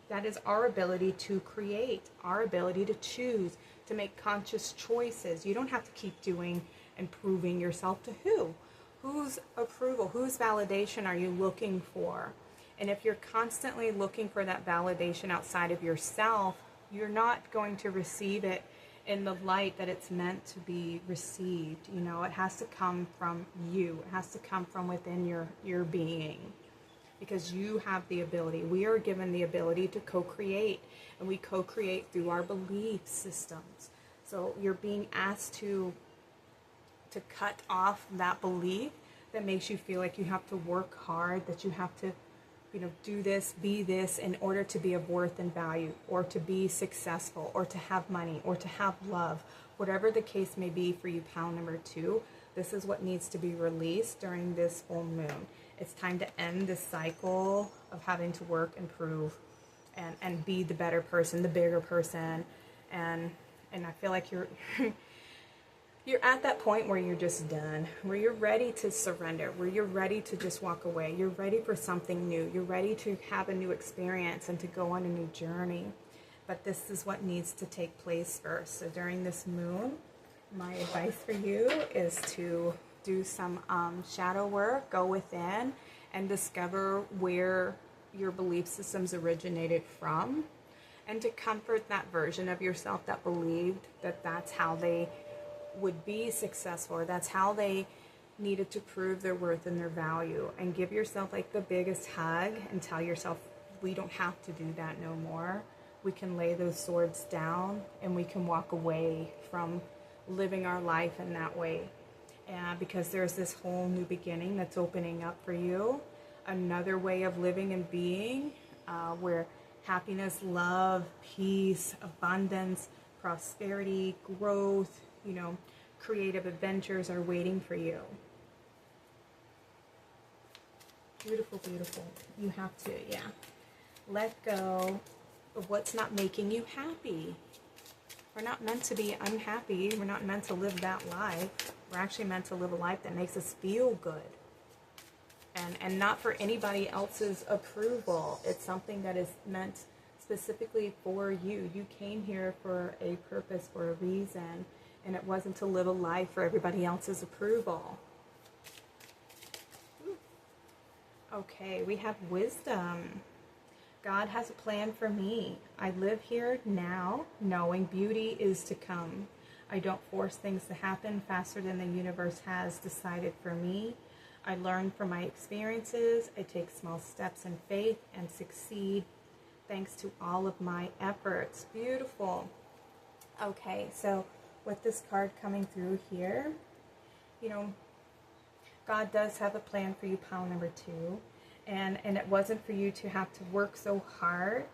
that is our ability to create, our ability to choose, to make conscious choices. You don't have to keep doing and proving yourself to who? Whose approval, whose validation are you looking for? And if you're constantly looking for that validation outside of yourself, you're not going to receive it in the light that it's meant to be received. You know, it has to come from you. It has to come from within your being. Because you have the ability. We are given the ability to co-create, and we co-create through our belief systems. So you're being asked to cut off that belief that makes you feel like you have to work hard, that you have to, you know, do this, be this in order to be of worth and value, or to be successful, or to have money, or to have love. Whatever the case may be for you, pal number 2, this is what needs to be released during this full moon. It's time to end this cycle of having to work and prove and be the better person, the bigger person. And I feel like You're at that point where you're just done, where you're ready to surrender, where you're ready to just walk away. You're ready for something new. You're ready to have a new experience and to go on a new journey. But this is what needs to take place first. So during this moon, my advice for you is to do some shadow work, go within and discover where your belief systems originated from, and to comfort that version of yourself that believed that that's how they would be successful, or that's how they needed to prove their worth and their value, and give yourself like the biggest hug and tell yourself, we don't have to do that no more. We can lay those swords down and we can walk away from living our life in that way. Because there's this whole new beginning that's opening up for you, another way of living and being, where happiness, love, peace, abundance, prosperity, growth, creative adventures are waiting for you. Beautiful, beautiful. You have to, let go of what's not making you happy. We're not meant to be unhappy. We're not meant to live that life. We're actually meant to live a life that makes us feel good. And not for anybody else's approval. It's something that is meant specifically for you. You came here for a purpose, for a reason. And it wasn't to live a life for everybody else's approval. Okay, we have wisdom. God has a plan for me. I live here now, knowing beauty is to come. I don't force things to happen faster than the universe has decided for me. I learn from my experiences. I take small steps in faith and succeed thanks to all of my efforts. Beautiful. Okay, so with this card coming through here, God does have a plan for you, pile number 2. And it wasn't for you to have to work so hard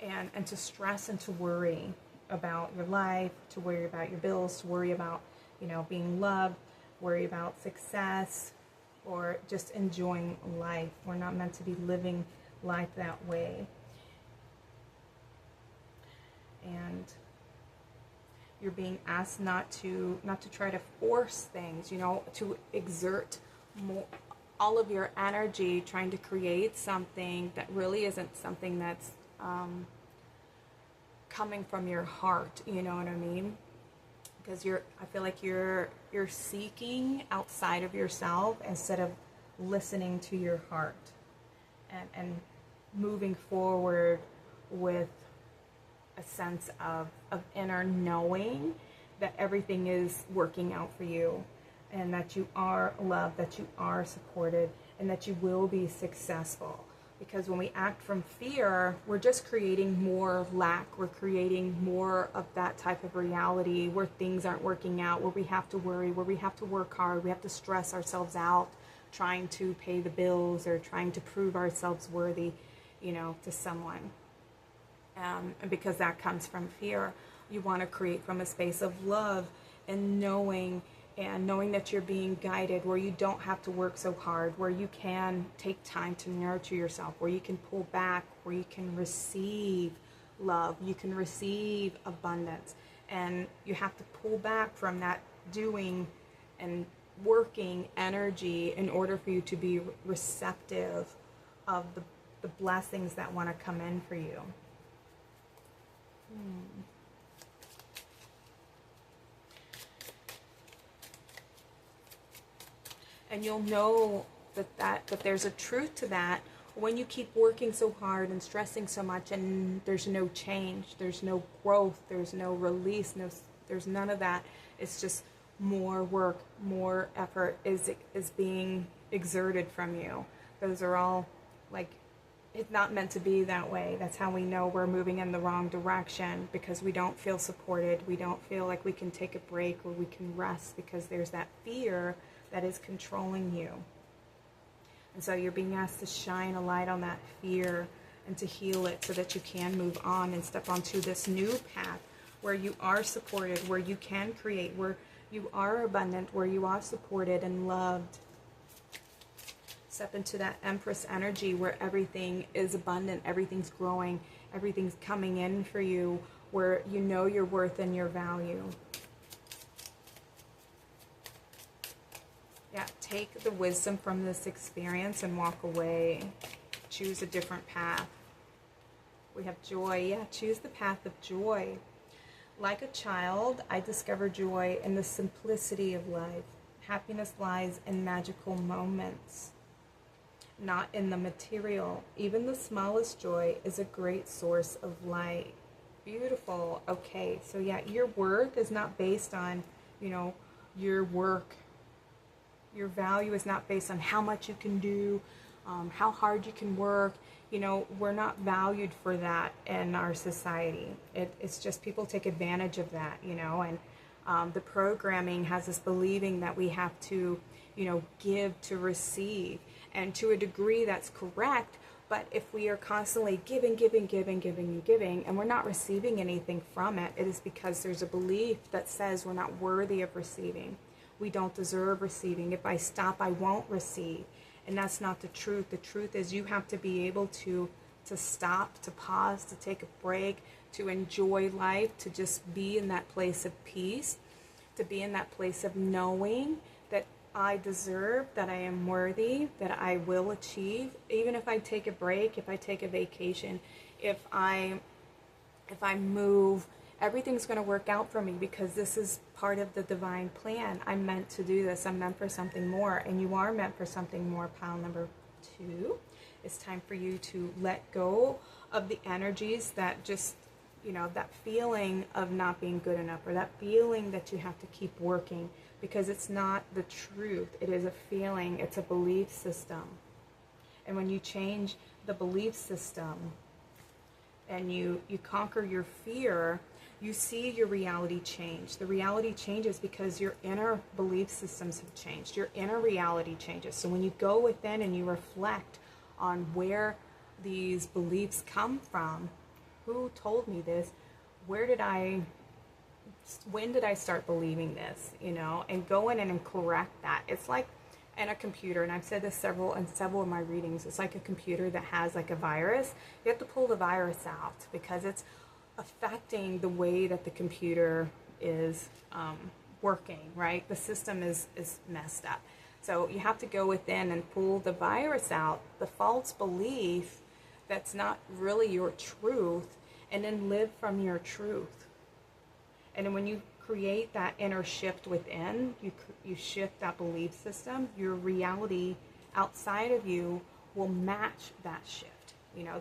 and to stress and to worry about your life, to worry about your bills, to worry about, being loved, worry about success, or just enjoying life. We're not meant to be living life that way. And you're being asked not to try to force things, to exert more, all of your energy trying to create something that really isn't something that's coming from your heart. You know what I mean? Because I feel like you're seeking outside of yourself instead of listening to your heart and moving forward with a sense of inner knowing that everything is working out for you, and that you are loved, that you are supported, and that you will be successful. Because when we act from fear, we're just creating more lack. We're creating more of that type of reality where things aren't working out, where we have to worry, where we have to work hard, we have to stress ourselves out trying to pay the bills or trying to prove ourselves worthy, to someone. And because that comes from fear, you want to create from a space of love and knowing that you're being guided, where you don't have to work so hard, where you can take time to nurture yourself, where you can pull back, where you can receive love, you can receive abundance. And you have to pull back from that doing and working energy in order for you to be receptive of the blessings that want to come in for you. And you'll know that there's a truth to that when you keep working so hard and stressing so much and there's no change, there's no growth, there's no release, there's none of that. It's just more work, more effort is being exerted from you. Those are all it's not meant to be that way. That's how we know we're moving in the wrong direction, because we don't feel supported. We don't feel like we can take a break or we can rest, because there's that fear that is controlling you. And so you're being asked to shine a light on that fear and to heal it so that you can move on and step onto this new path where you are supported, where you can create, where you are abundant, where you are supported and loved. Step into that Empress energy where everything is abundant, everything's growing, everything's coming in for you, where you know your worth and your value. take the wisdom from this experience and walk away. Choose a different path. We have joy. Yeah, choose the path of joy. Like a child, I discover joy in the simplicity of life. Happiness lies in magical moments, not in the material. Even the smallest joy is a great source of light. Beautiful. Okay, so yeah, your worth is not based on, you know, your work. Your value is not based on how much you can do, how hard you can work. You know, we're not valued for that in our society. It's just people take advantage of that, you know, and the programming has us believing that we have to, you know, give to receive. And to a degree that's correct, but if we are constantly giving, and we're not receiving anything from it, it is because there's a belief that says we're not worthy of receiving. We don't deserve receiving. If I stop, I won't receive. And that's not the truth. The truth is you have to be able to stop, to pause, to take a break, to enjoy life, to just be in that place of peace, to be in that place of knowing that I deserve, that I am worthy, that I will achieve. Even if I take a break, if I take a vacation, if I move, everything's going to work out for me because this is part of the divine plan. I'm meant to do this. I'm meant for something more, and you are meant for something more. Pile number 2. It's time for you to let go of the energies that just, you know, that feeling of not being good enough, or that feeling that you have to keep working, because it's not the truth. It is a feeling. It's a belief system. And when you change the belief system and you conquer your fear, you see your reality change. The reality changes because your inner belief systems have changed. Your inner reality changes. So when you go within and you reflect on where these beliefs come from, who told me this, when did I start believing this, you know, and go in and correct that. It's like in a computer, and I've said this several of my readings, it's like a computer that has like a virus. You have to pull the virus out because it's affecting the way that the computer is working, right? The system is messed up. So you have to go within and pull the virus out, the false belief that's not really your truth, and then live from your truth. And then when you create that inner shift within, you shift that belief system, your reality outside of you will match that shift. You know,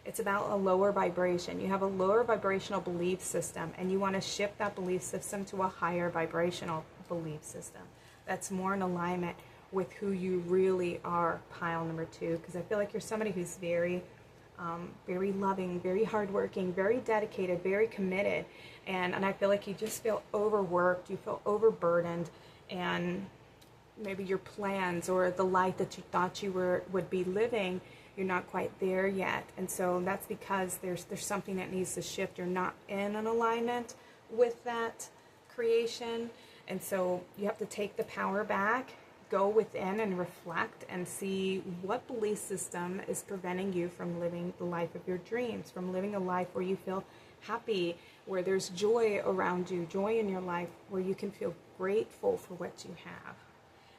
it's about a lower vibration. You have a lower vibrational belief system, and you want to shift that belief system to a higher vibrational belief system that's more in alignment with who you really are. Pile number 2, because I feel like you're somebody who's very loving, very hardworking, very dedicated, very committed, and I feel like you just feel overworked, you feel overburdened, and maybe your plans or the life that you thought you would be living, you're not quite there yet. And so that's because there's something that needs to shift. You're not in an alignment with that creation, and so you have to take the power back, go within and reflect and see what belief system is preventing you from living the life of your dreams, from living a life where you feel happy, where there's joy around you, joy in your life, where you can feel grateful for what you have.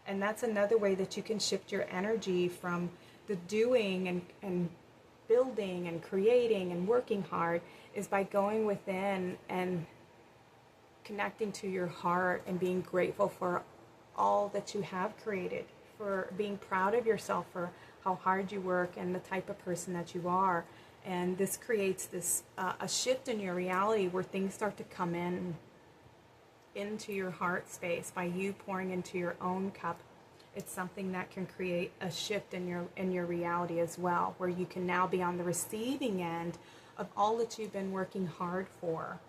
And that's another way that you can shift your energy from the doing and building and creating and working hard, is by going within and connecting to your heart and being grateful for all that you have created, for being proud of yourself for how hard you work and the type of person that you are. And this creates this a shift in your reality where things start to come into your heart space by you pouring into your own cup. It's something that can create a shift in your reality as well, where you can now be on the receiving end of all that you've been working hard for.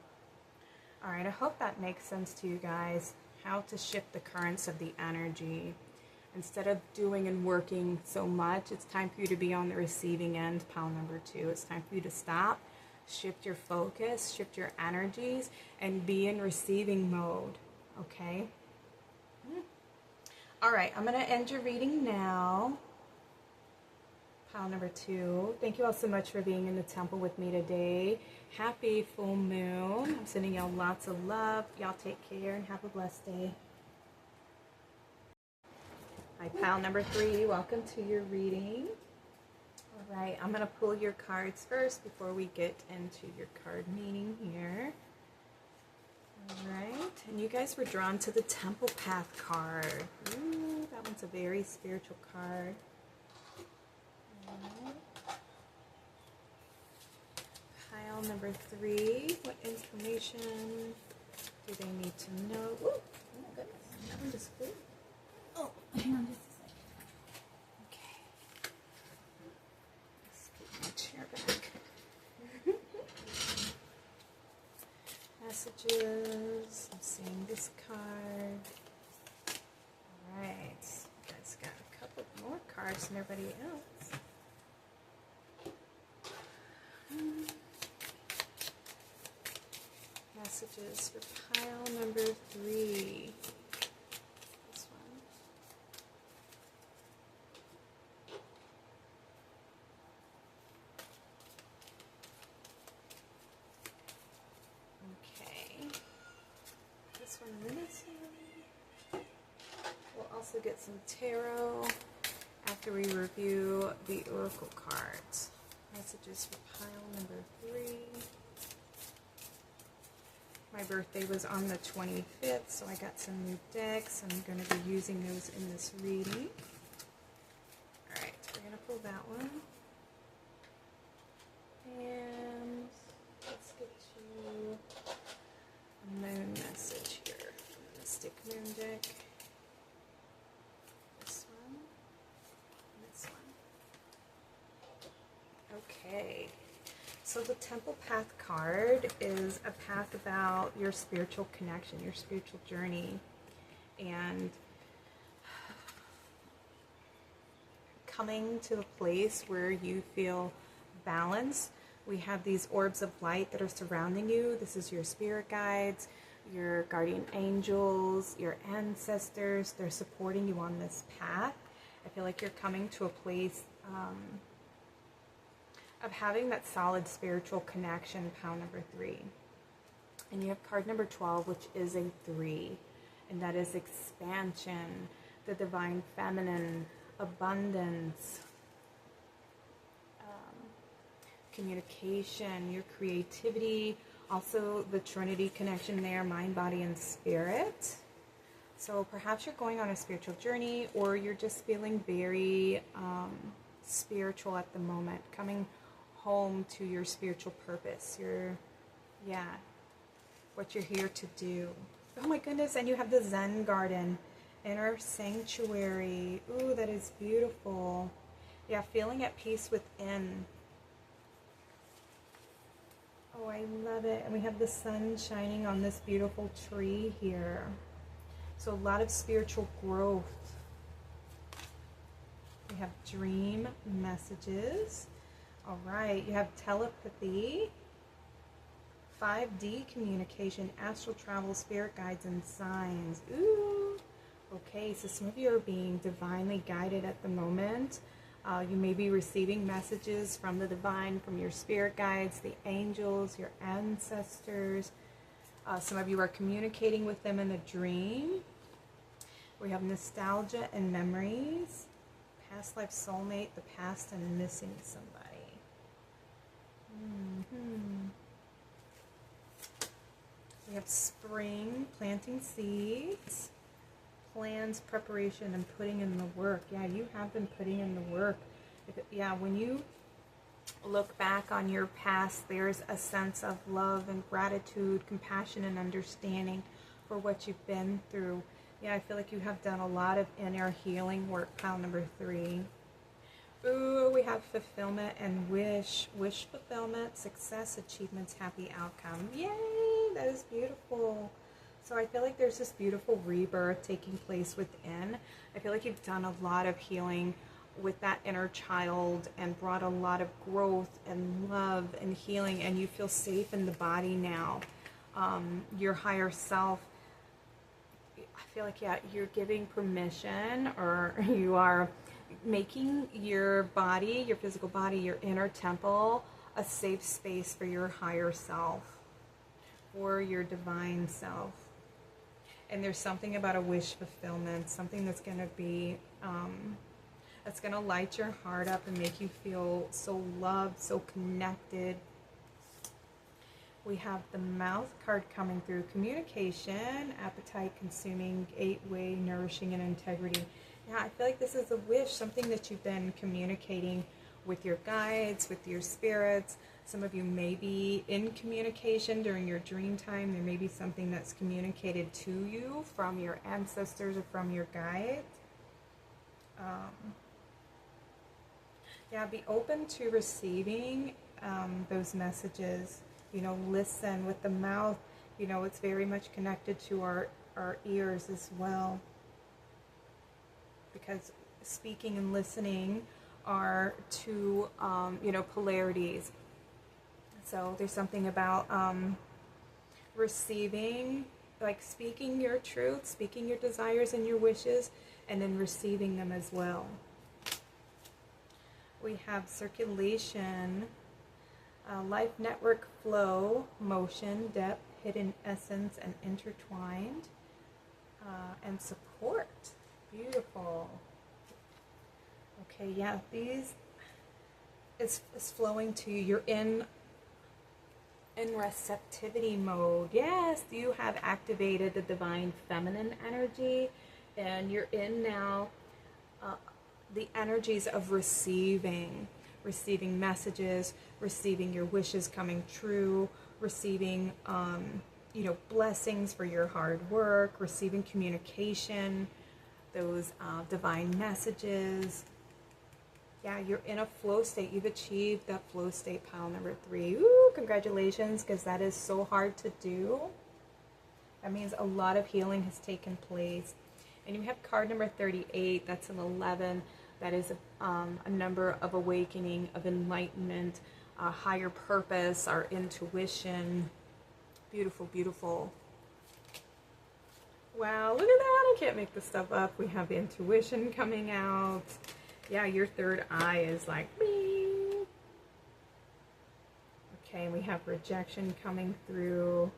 All right, I hope that makes sense to you guys. How to shift the currents of the energy. Instead of doing and working so much, it's time for you to be on the receiving end. Pile number 2. It's time for you to stop, shift your focus, shift your energies, and be in receiving mode. Okay? All right, I'm going to end your reading now. Pile number 2. Thank you all so much for being in the temple with me today. Happy full moon. I'm sending y'all lots of love. Y'all take care and have a blessed day. Hi, pile number 3. Welcome to your reading. All right, I'm going to pull your cards first before we get into your card meaning here. All right, and you guys were drawn to the Temple Path card. Ooh, that one's a very spiritual card. All right. Pile number 3. What information do they need to know? Ooh, oh my goodness, that one just flew. Oh, hang on just a second. Okay. Let's get my chair back. Messages. I'm seeing this card. Alright. You guys got a couple more cards than everybody else. Messages for pile number 3. This one. Okay. This one and this one. We'll also get some tarot after we review the oracle cards. Messages for pile number 3. My birthday was on the 25th, so I got some new decks. I'm going to be using those in this reading. Alright, we're going to pull that one. And let's get you a moon message here from the Mystic Moon deck. This one. And this one. Okay. So the Temple Path card is a path about your spiritual connection, your spiritual journey, and coming to a place where you feel balance. We have these orbs of light that are surrounding you. This is your spirit guides, your guardian angels, your ancestors. They're supporting you on this path. I feel like you're coming to a place of having that solid spiritual connection, pile number 3. And you have card number 12, which is a 3, and that is expansion, the divine feminine, abundance, communication, your creativity, also the Trinity connection there, mind, body, and spirit. So perhaps you're going on a spiritual journey, or you're just feeling very spiritual at the moment, coming home to your spiritual purpose, what you're here to do. Oh my goodness, and you have the Zen garden, inner sanctuary. Ooh, that is beautiful. Yeah, feeling at peace within. Oh, I love it. And we have the sun shining on this beautiful tree here. So a lot of spiritual growth. We have dream messages. All right, you have telepathy, 5D communication, astral travel, spirit guides, and signs. Ooh. Okay, so some of you are being divinely guided at the moment. You may be receiving messages from the divine, from your spirit guides, the angels, your ancestors. Some of you are communicating with them in a dream. We have nostalgia and memories, past life soulmate, the past, and missing somebody. We have spring, planting seeds, plans, preparation, and putting in the work. Yeah, you have been putting in the work. When you look back on your past, there's a sense of love and gratitude, compassion, and understanding for what you've been through. Yeah, I feel like you have done a lot of inner healing work, pile number 3. Ooh, we have fulfillment and wish fulfillment, success, achievements, happy outcome. Yay, that is beautiful. So I feel like there's this beautiful rebirth taking place within. I feel like you've done a lot of healing with that inner child and brought a lot of growth and love and healing, and you feel safe in the body now. Your higher self, I feel like, you're giving permission, or you are making your body, your physical body, your inner temple, a safe space for your higher self or your divine self. And there's something about a wish fulfillment, something that's going to be, that's going to light your heart up and make you feel so loved, so connected. We have the Mouth card coming through. Communication, appetite, consuming, gateway, nourishing, and integrity. Yeah, I feel like this is a wish, something that you've been communicating with your guides, with your spirits. Some of you may be in communication during your dream time. There may be something that's communicated to you from your ancestors or from your guides. Yeah, be open to receiving those messages. You know, listen with the mouth. You know, it's very much connected to our ears as well. Because speaking and listening are two, you know, polarities. So there's something about receiving, like speaking your truth, speaking your desires and your wishes, and then receiving them as well. We have circulation, life network flow, motion, depth, hidden essence, and intertwined, and support. Beautiful. Okay, yeah, these is flowing to you. You're in receptivity mode. Yes, you have activated the divine feminine energy, and you're in now the energies of receiving messages, receiving your wishes coming true, receiving you know, blessings for your hard work, receiving communication, those divine messages. Yeah, you're in a flow state. You've achieved that flow state, pile number 3. Ooh, congratulations, because that is so hard to do. That means a lot of healing has taken place. And you have card number 38. That's an 11. That is a number of awakening, of enlightenment, higher purpose, our intuition. Beautiful, beautiful. Wow, look at that. I can't make this stuff up. We have intuition coming out. Yeah, your third eye is like, me. Okay, we have rejection coming through.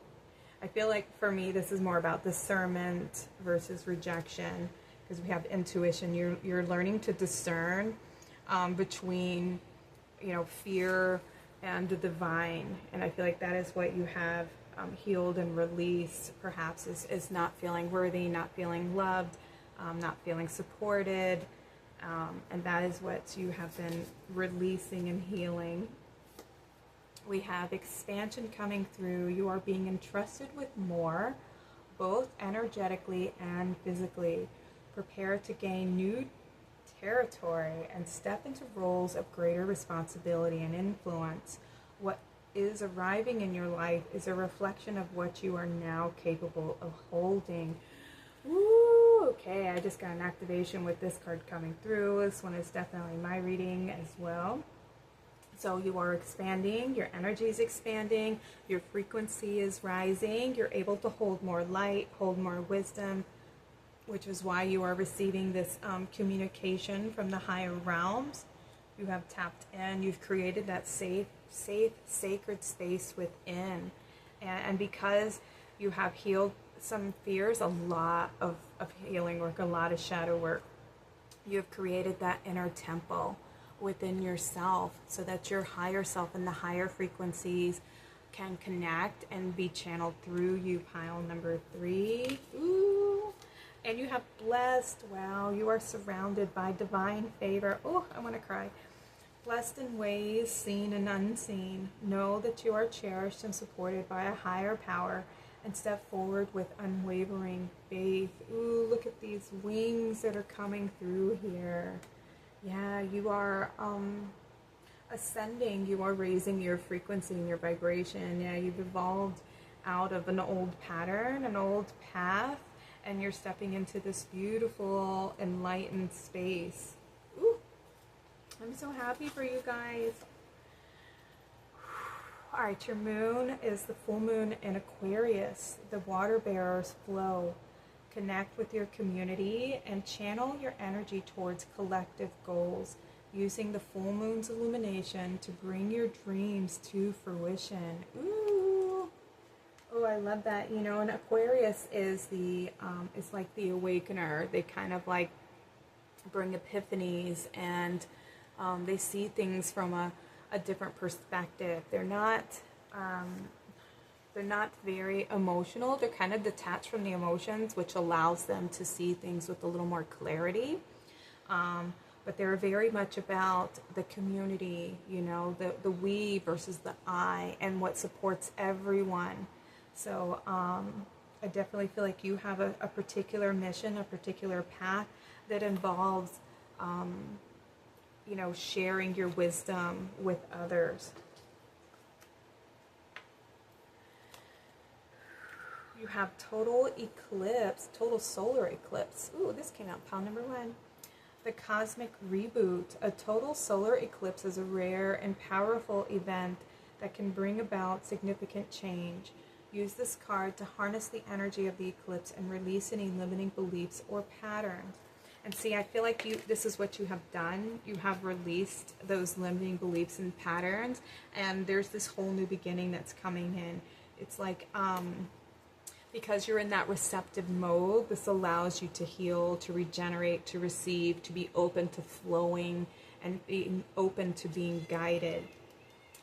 I feel like for me, this is more about discernment versus rejection, because we have intuition. You're learning to discern between, you know, fear and the divine. And I feel like that is what you have healed and released, perhaps, is not feeling worthy, not feeling loved, not feeling supported. And that is what you have been releasing and healing. We have expansion coming through. You are being entrusted with more, both energetically and physically. Prepare to gain new territory and step into roles of greater responsibility and influence. What is arriving in your life is a reflection of what you are now capable of holding. Ooh, okay, I just got an activation with this card coming through. This one is definitely my reading as well. So you are expanding, your energy is expanding, your frequency is rising, you're able to hold more light, hold more wisdom, which is why you are receiving this communication from the higher realms. You have tapped in, you've created that safe, sacred space within. And because you have healed some fears, a lot of healing work, a lot of shadow work, you have created that inner temple within yourself, so that your higher self and the higher frequencies can connect and be channeled through you, pile number 3. Ooh. And you have blessed. Wow, you are surrounded by divine favor. Oh, I want to cry. Blessed in ways seen and unseen. Know that you are cherished and supported by a higher power, and step forward with unwavering faith. Ooh, look at these wings that are coming through here. Yeah, you are ascending. You are raising your frequency and your vibration. Yeah, you've evolved out of an old pattern, an old path, and you're stepping into this beautiful, enlightened space. Ooh, I'm so happy for you guys. All right, your moon is the full moon in Aquarius. The water bearers flow. Connect with your community and channel your energy towards collective goals, using the full moon's illumination to bring your dreams to fruition. Ooh. Oh, I love that. You know, and Aquarius is is like the awakener. They kind of like bring epiphanies, and they see things from a different perspective. They're not very emotional. They're kind of detached from the emotions, which allows them to see things with a little more clarity. But they're very much about the community, you know, the we versus the I, and what supports everyone. So I definitely feel like you have a particular mission, a particular path that involves, you know, sharing your wisdom with others. You have total eclipse, total solar eclipse. Ooh, this came out pile number 1. The cosmic reboot. A total solar eclipse is a rare and powerful event that can bring about significant change. Use this card to harness the energy of the eclipse and release any limiting beliefs or patterns. And see, I feel like this is what you have done. You have released those limiting beliefs and patterns, and there's this whole new beginning that's coming in. It's like, because you're in that receptive mode, this allows you to heal, to regenerate, to receive, to be open to flowing, and being open to being guided.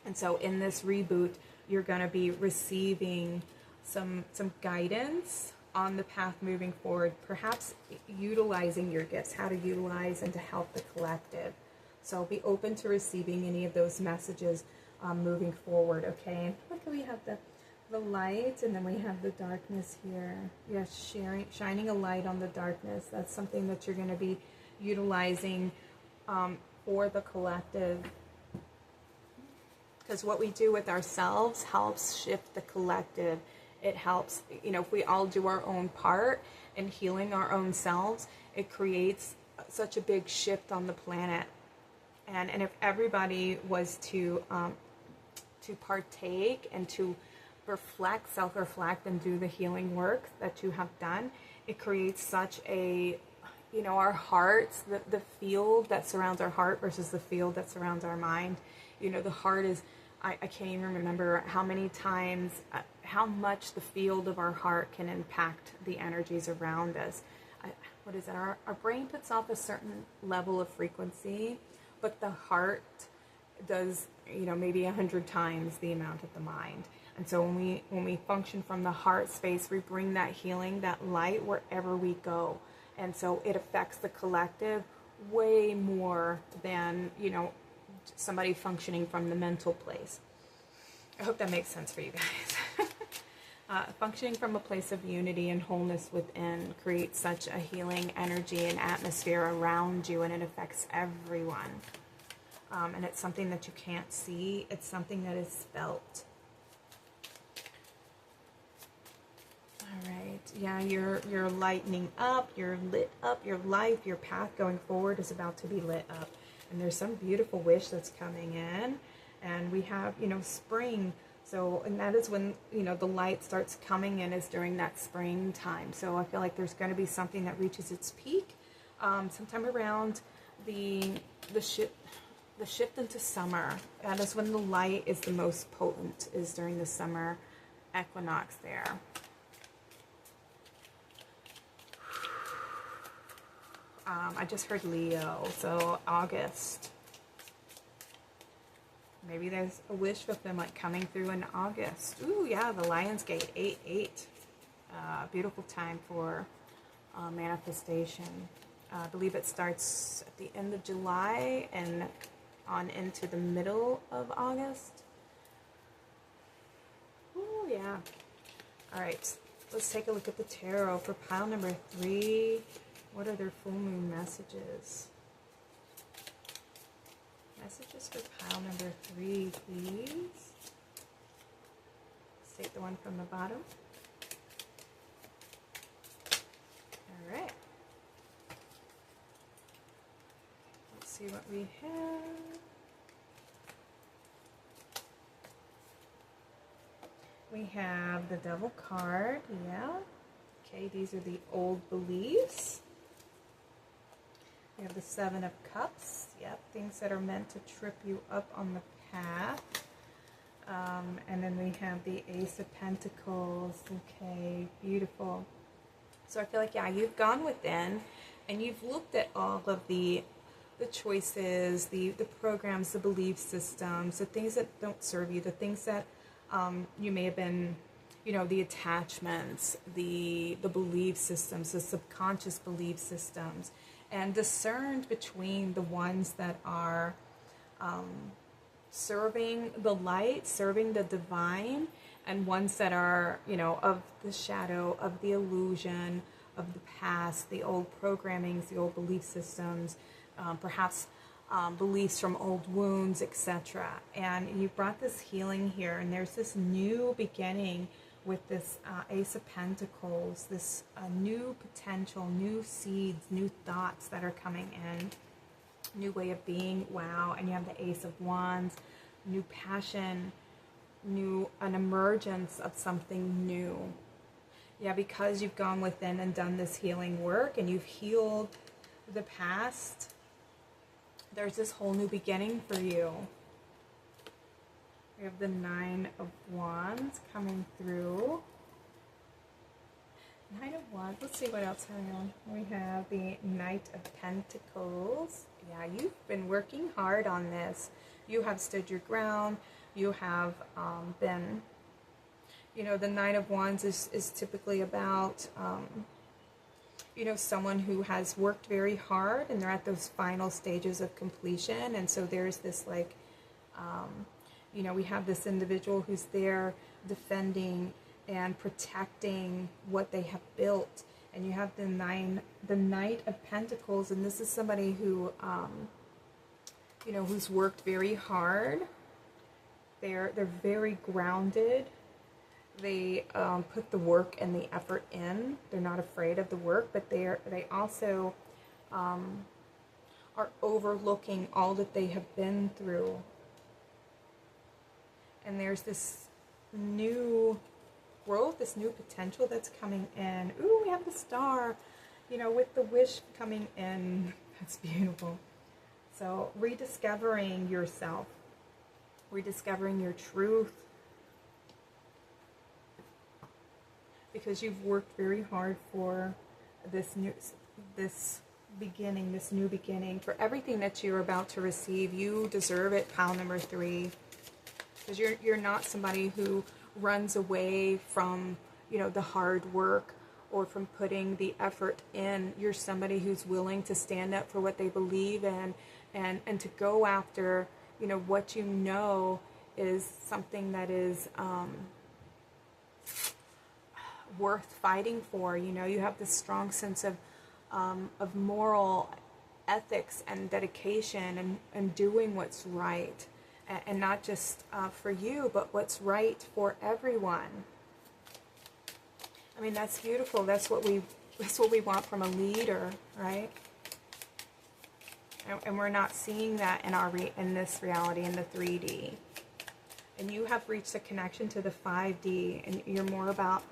And so in this reboot, you're going to be receiving some guidance on the path moving forward, perhaps utilizing your gifts, how to utilize and to help the collective. So be open to receiving any of those messages moving forward, okay? Look, we have the light, and then we have the darkness here. Yes, shining a light on the darkness. That's something that you're going to be utilizing for the collective. Because what we do with ourselves helps shift the collective. It helps, you know, if we all do our own part in healing our own selves, it creates such a big shift on the planet. And if everybody was to partake and to reflect, self-reflect, and do the healing work that you have done, it creates such a, you know, our hearts, the field that surrounds our heart versus the field that surrounds our mind. You know, the heart is, I can't even remember how many times, how much the field of our heart can impact the energies around us. What is it? Our brain puts off a certain level of frequency, but the heart does, you know, maybe 100 times the amount of the mind. And so when we function from the heart space, we bring that healing, that light wherever we go. And so it affects the collective way more than, you know, somebody functioning from the mental place. I hope that makes sense for you guys. Functioning from a place of unity and wholeness within creates such a healing energy and atmosphere around you, and it affects everyone. And it's something that you can't see. It's something that is felt. All right, yeah, you're lightening up, you're lit up, your life, your path going forward is about to be lit up. And there's some beautiful wish that's coming in. And we have, you know, spring. So, and that is when, you know, the light starts coming in, is during that spring time. So I feel like there's going to be something that reaches its peak sometime around the shift into summer. That is when the light is the most potent, is during the summer equinox there. I just heard Leo, so August. Maybe there's a wish fulfillment coming through in August. Ooh, yeah, the Lionsgate, 8-8. Beautiful time for manifestation. I believe it starts at the end of July and on into the middle of August. Ooh, yeah. All right, let's take a look at the tarot for pile number 3. What are their full moon messages? Messages for pile number 3, please. Let's take the one from the bottom. All right. Let's see what we have. We have the Devil card, yeah. Okay, these are the old beliefs. We have the 7 of Cups. Yep, things that are meant to trip you up on the path. And then we have the Ace of Pentacles. Okay, beautiful. So I feel like, yeah, you've gone within and you've looked at all of the choices, the programs, the belief systems, the things that don't serve you, the things that you may have been, you know, the attachments, the belief systems, the subconscious belief systems, and discerned between the ones that are serving the light, serving the divine, and ones that are, you know, of the shadow, of the illusion, of the past, the old programmings, the old belief systems, perhaps beliefs from old wounds, etc. And you brought this healing here, and there's this new beginning with this Ace of Pentacles, this new potential, new seeds, new thoughts that are coming in, new way of being, wow. And you have the Ace of Wands, new passion, an emergence of something new. Yeah, because you've gone within and done this healing work and you've healed the past, there's this whole new beginning for you. We have the Nine of Wands coming through. Nine of Wands. Let's see what else going on. We have the Knight of Pentacles. Yeah, you've been working hard on this. You have stood your ground. You have been, you know, the Nine of Wands is typically about, you know, someone who has worked very hard and they're at those final stages of completion. And so there's this like, you know, we have this individual who's there defending and protecting what they have built. And you have the Knight of Pentacles, and this is somebody who, you know, who's worked very hard. They're very grounded. They put the work and the effort in. They're not afraid of the work, but they also are overlooking all that they have been through. And there's this new growth, this new potential that's coming in. Ooh, we have the Star, you know, with the wish coming in. That's beautiful. So rediscovering yourself, rediscovering your truth, because you've worked very hard for this new beginning, for everything that you're about to receive. You deserve it, pile number 3, because you're not somebody who runs away from, you know, the hard work or from putting the effort in. You're somebody who's willing to stand up for what they believe in and to go after, you know, what you know is something that is worth fighting for. You know, you have this strong sense of moral ethics and dedication and doing what's right, and not just for you, but what's right for everyone. I mean, that's beautiful. That's what we want from a leader, right? And we're not seeing that in this reality, in the 3D. And you have reached a connection to the 5D, and you're more about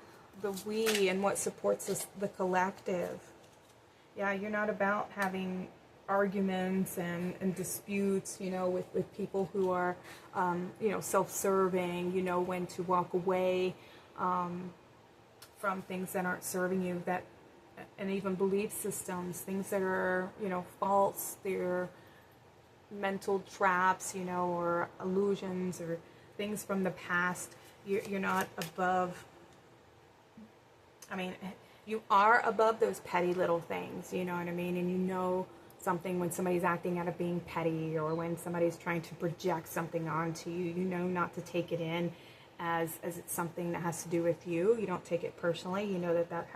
the we and what supports us, the collective. Yeah, you're not about having arguments and disputes, you know, with people who are, you know, self-serving, you know, when to walk away from things that aren't serving you, that, and even belief systems, things that are, you know, false, they're mental traps, you know, or illusions or things from the past. You're not above, I mean, you are above those petty little things, you know what I mean? And you know something when somebody's acting out of being petty, or when somebody's trying to project something onto you, you know not to take it in as it's something that has to do with you. You don't take it personally. You know that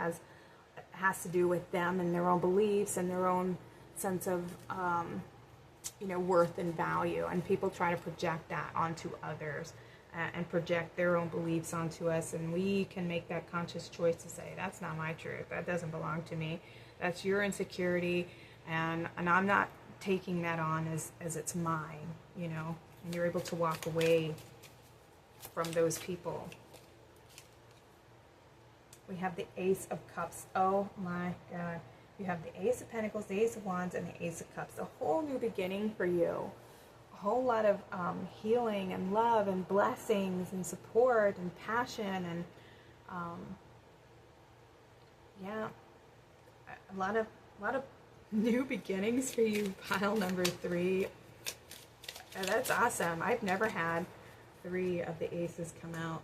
has to do with them and their own beliefs and their own sense of, you know, worth and value. And people try to project that onto others and project their own beliefs onto us. And we can make that conscious choice to say, that's not my truth. That doesn't belong to me. That's your insecurity. And I'm not taking that on as it's mine, you know. And you're able to walk away from those people. We have the Ace of Cups. Oh my God. You have the Ace of Pentacles, the Ace of Wands, and the Ace of Cups. A whole new beginning for you. A whole lot of healing and love and blessings and support and passion and yeah, a lot of new beginnings for you, pile number 3. That's awesome. I've never had 3 of the aces come out.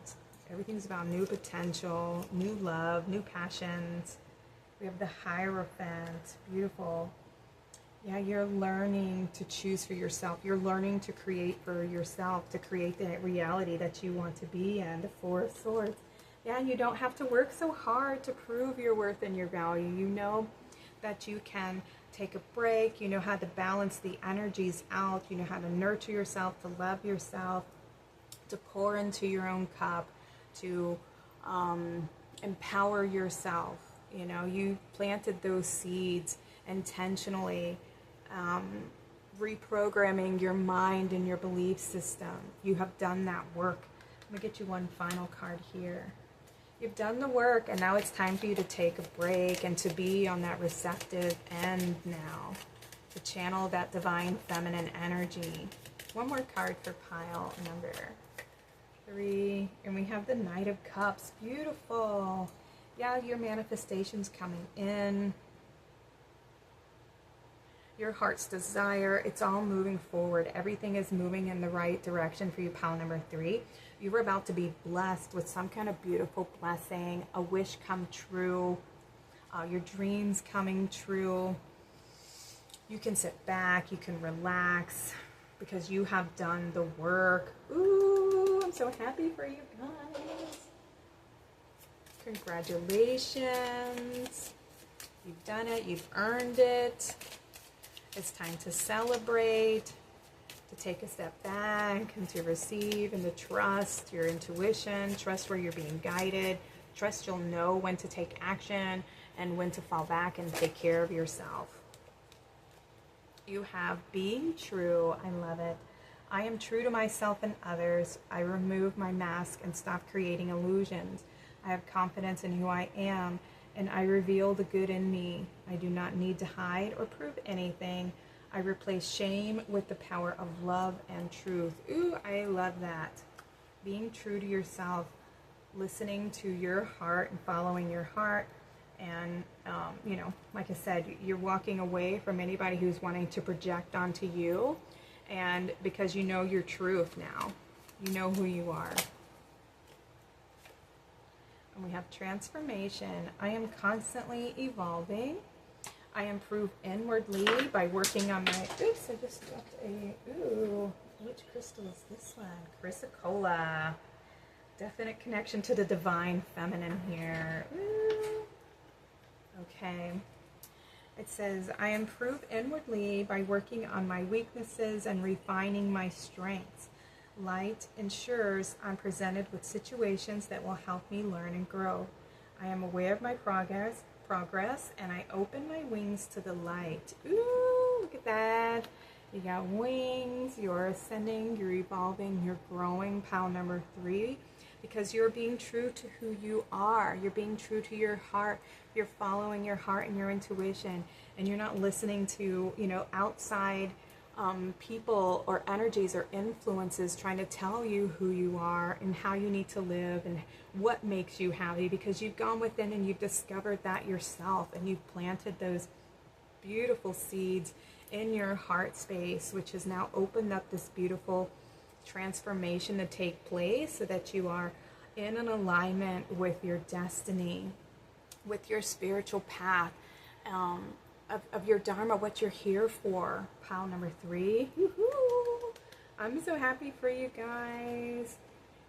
Everything's about new potential, new love, new passions. We have the Hierophant. Beautiful. Yeah, you're learning to choose for yourself. You're learning to create for yourself, to create the reality that you want to be in. The Four of Swords. Yeah, you don't have to work so hard to prove your worth and your value. You know that you can take a break. You know how to balance the energies out. You know how to nurture yourself, to love yourself, to pour into your own cup, to empower yourself. You know, you planted those seeds intentionally, reprogramming your mind and your belief system. You have done that work. Let me get you one final card here. You've done the work, and now it's time for you to take a break and to be on that receptive end now, to channel that divine feminine energy. One more card for pile number 3, and we have the Knight of Cups. Beautiful. Yeah, your manifestation's coming in. Your heart's desire, it's all moving forward. Everything is moving in the right direction for you, pile number 3. You were about to be blessed with some kind of beautiful blessing, a wish come true, your dreams coming true. You can sit back, you can relax, because you have done the work. Ooh, I'm so happy for you guys. Congratulations. You've done it, you've earned it. It's time to celebrate, to take a step back and to receive and to trust your intuition, trust where you're being guided, trust you'll know when to take action and when to fall back and take care of yourself. You have being true. I love it. I am true to myself and others. I remove my mask and stop creating illusions. I have confidence in who I am, and I reveal the good in me. I do not need to hide or prove anything. I replace shame with the power of love and truth. Ooh, I love that. Being true to yourself, listening to your heart and following your heart. And, you know, like I said, you're walking away from anybody who's wanting to project onto you. And because you know your truth now, you know who you are. And we have transformation. I am constantly evolving. I improve inwardly by working on my, oops, I just dropped ooh, which crystal is this one? Chrysocolla. Definite connection to the divine feminine here. Ooh. Okay. It says, I improve inwardly by working on my weaknesses and refining my strengths. Light ensures I'm presented with situations that will help me learn and grow. I am aware of my progress, and I open my wings to the light. Ooh, look at that. You got wings, you're ascending, you're evolving, you're growing, pile number 3, because you're being true to who you are. You're being true to your heart. You're following your heart and your intuition, and you're not listening to, you know, outside people or energies or influences trying to tell you who you are and how you need to live and what makes you happy, because you've gone within and you've discovered that yourself, and you've planted those beautiful seeds in your heart space, which has now opened up this beautiful transformation to take place so that you are in an alignment with your destiny, with your spiritual path, of your Dharma, what you're here for. Pile number 3. Woohoo! I'm so happy for you guys.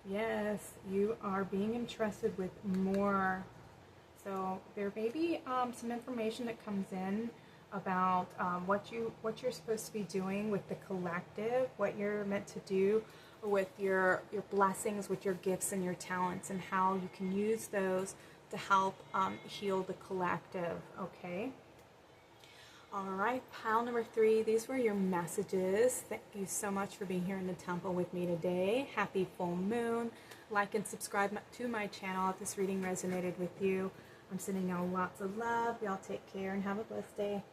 Yes, you are being entrusted with more. So there may be some information that comes in about what you're supposed to be doing with the collective, what you're meant to do with your blessings, with your gifts and your talents, and how you can use those to help heal the collective. Okay. All right, pile number 3, these were your messages. Thank you so much for being here in the temple with me today. Happy full moon. Like and subscribe to my channel if this reading resonated with you. I'm sending y'all lots of love. Y'all take care and have a blessed day.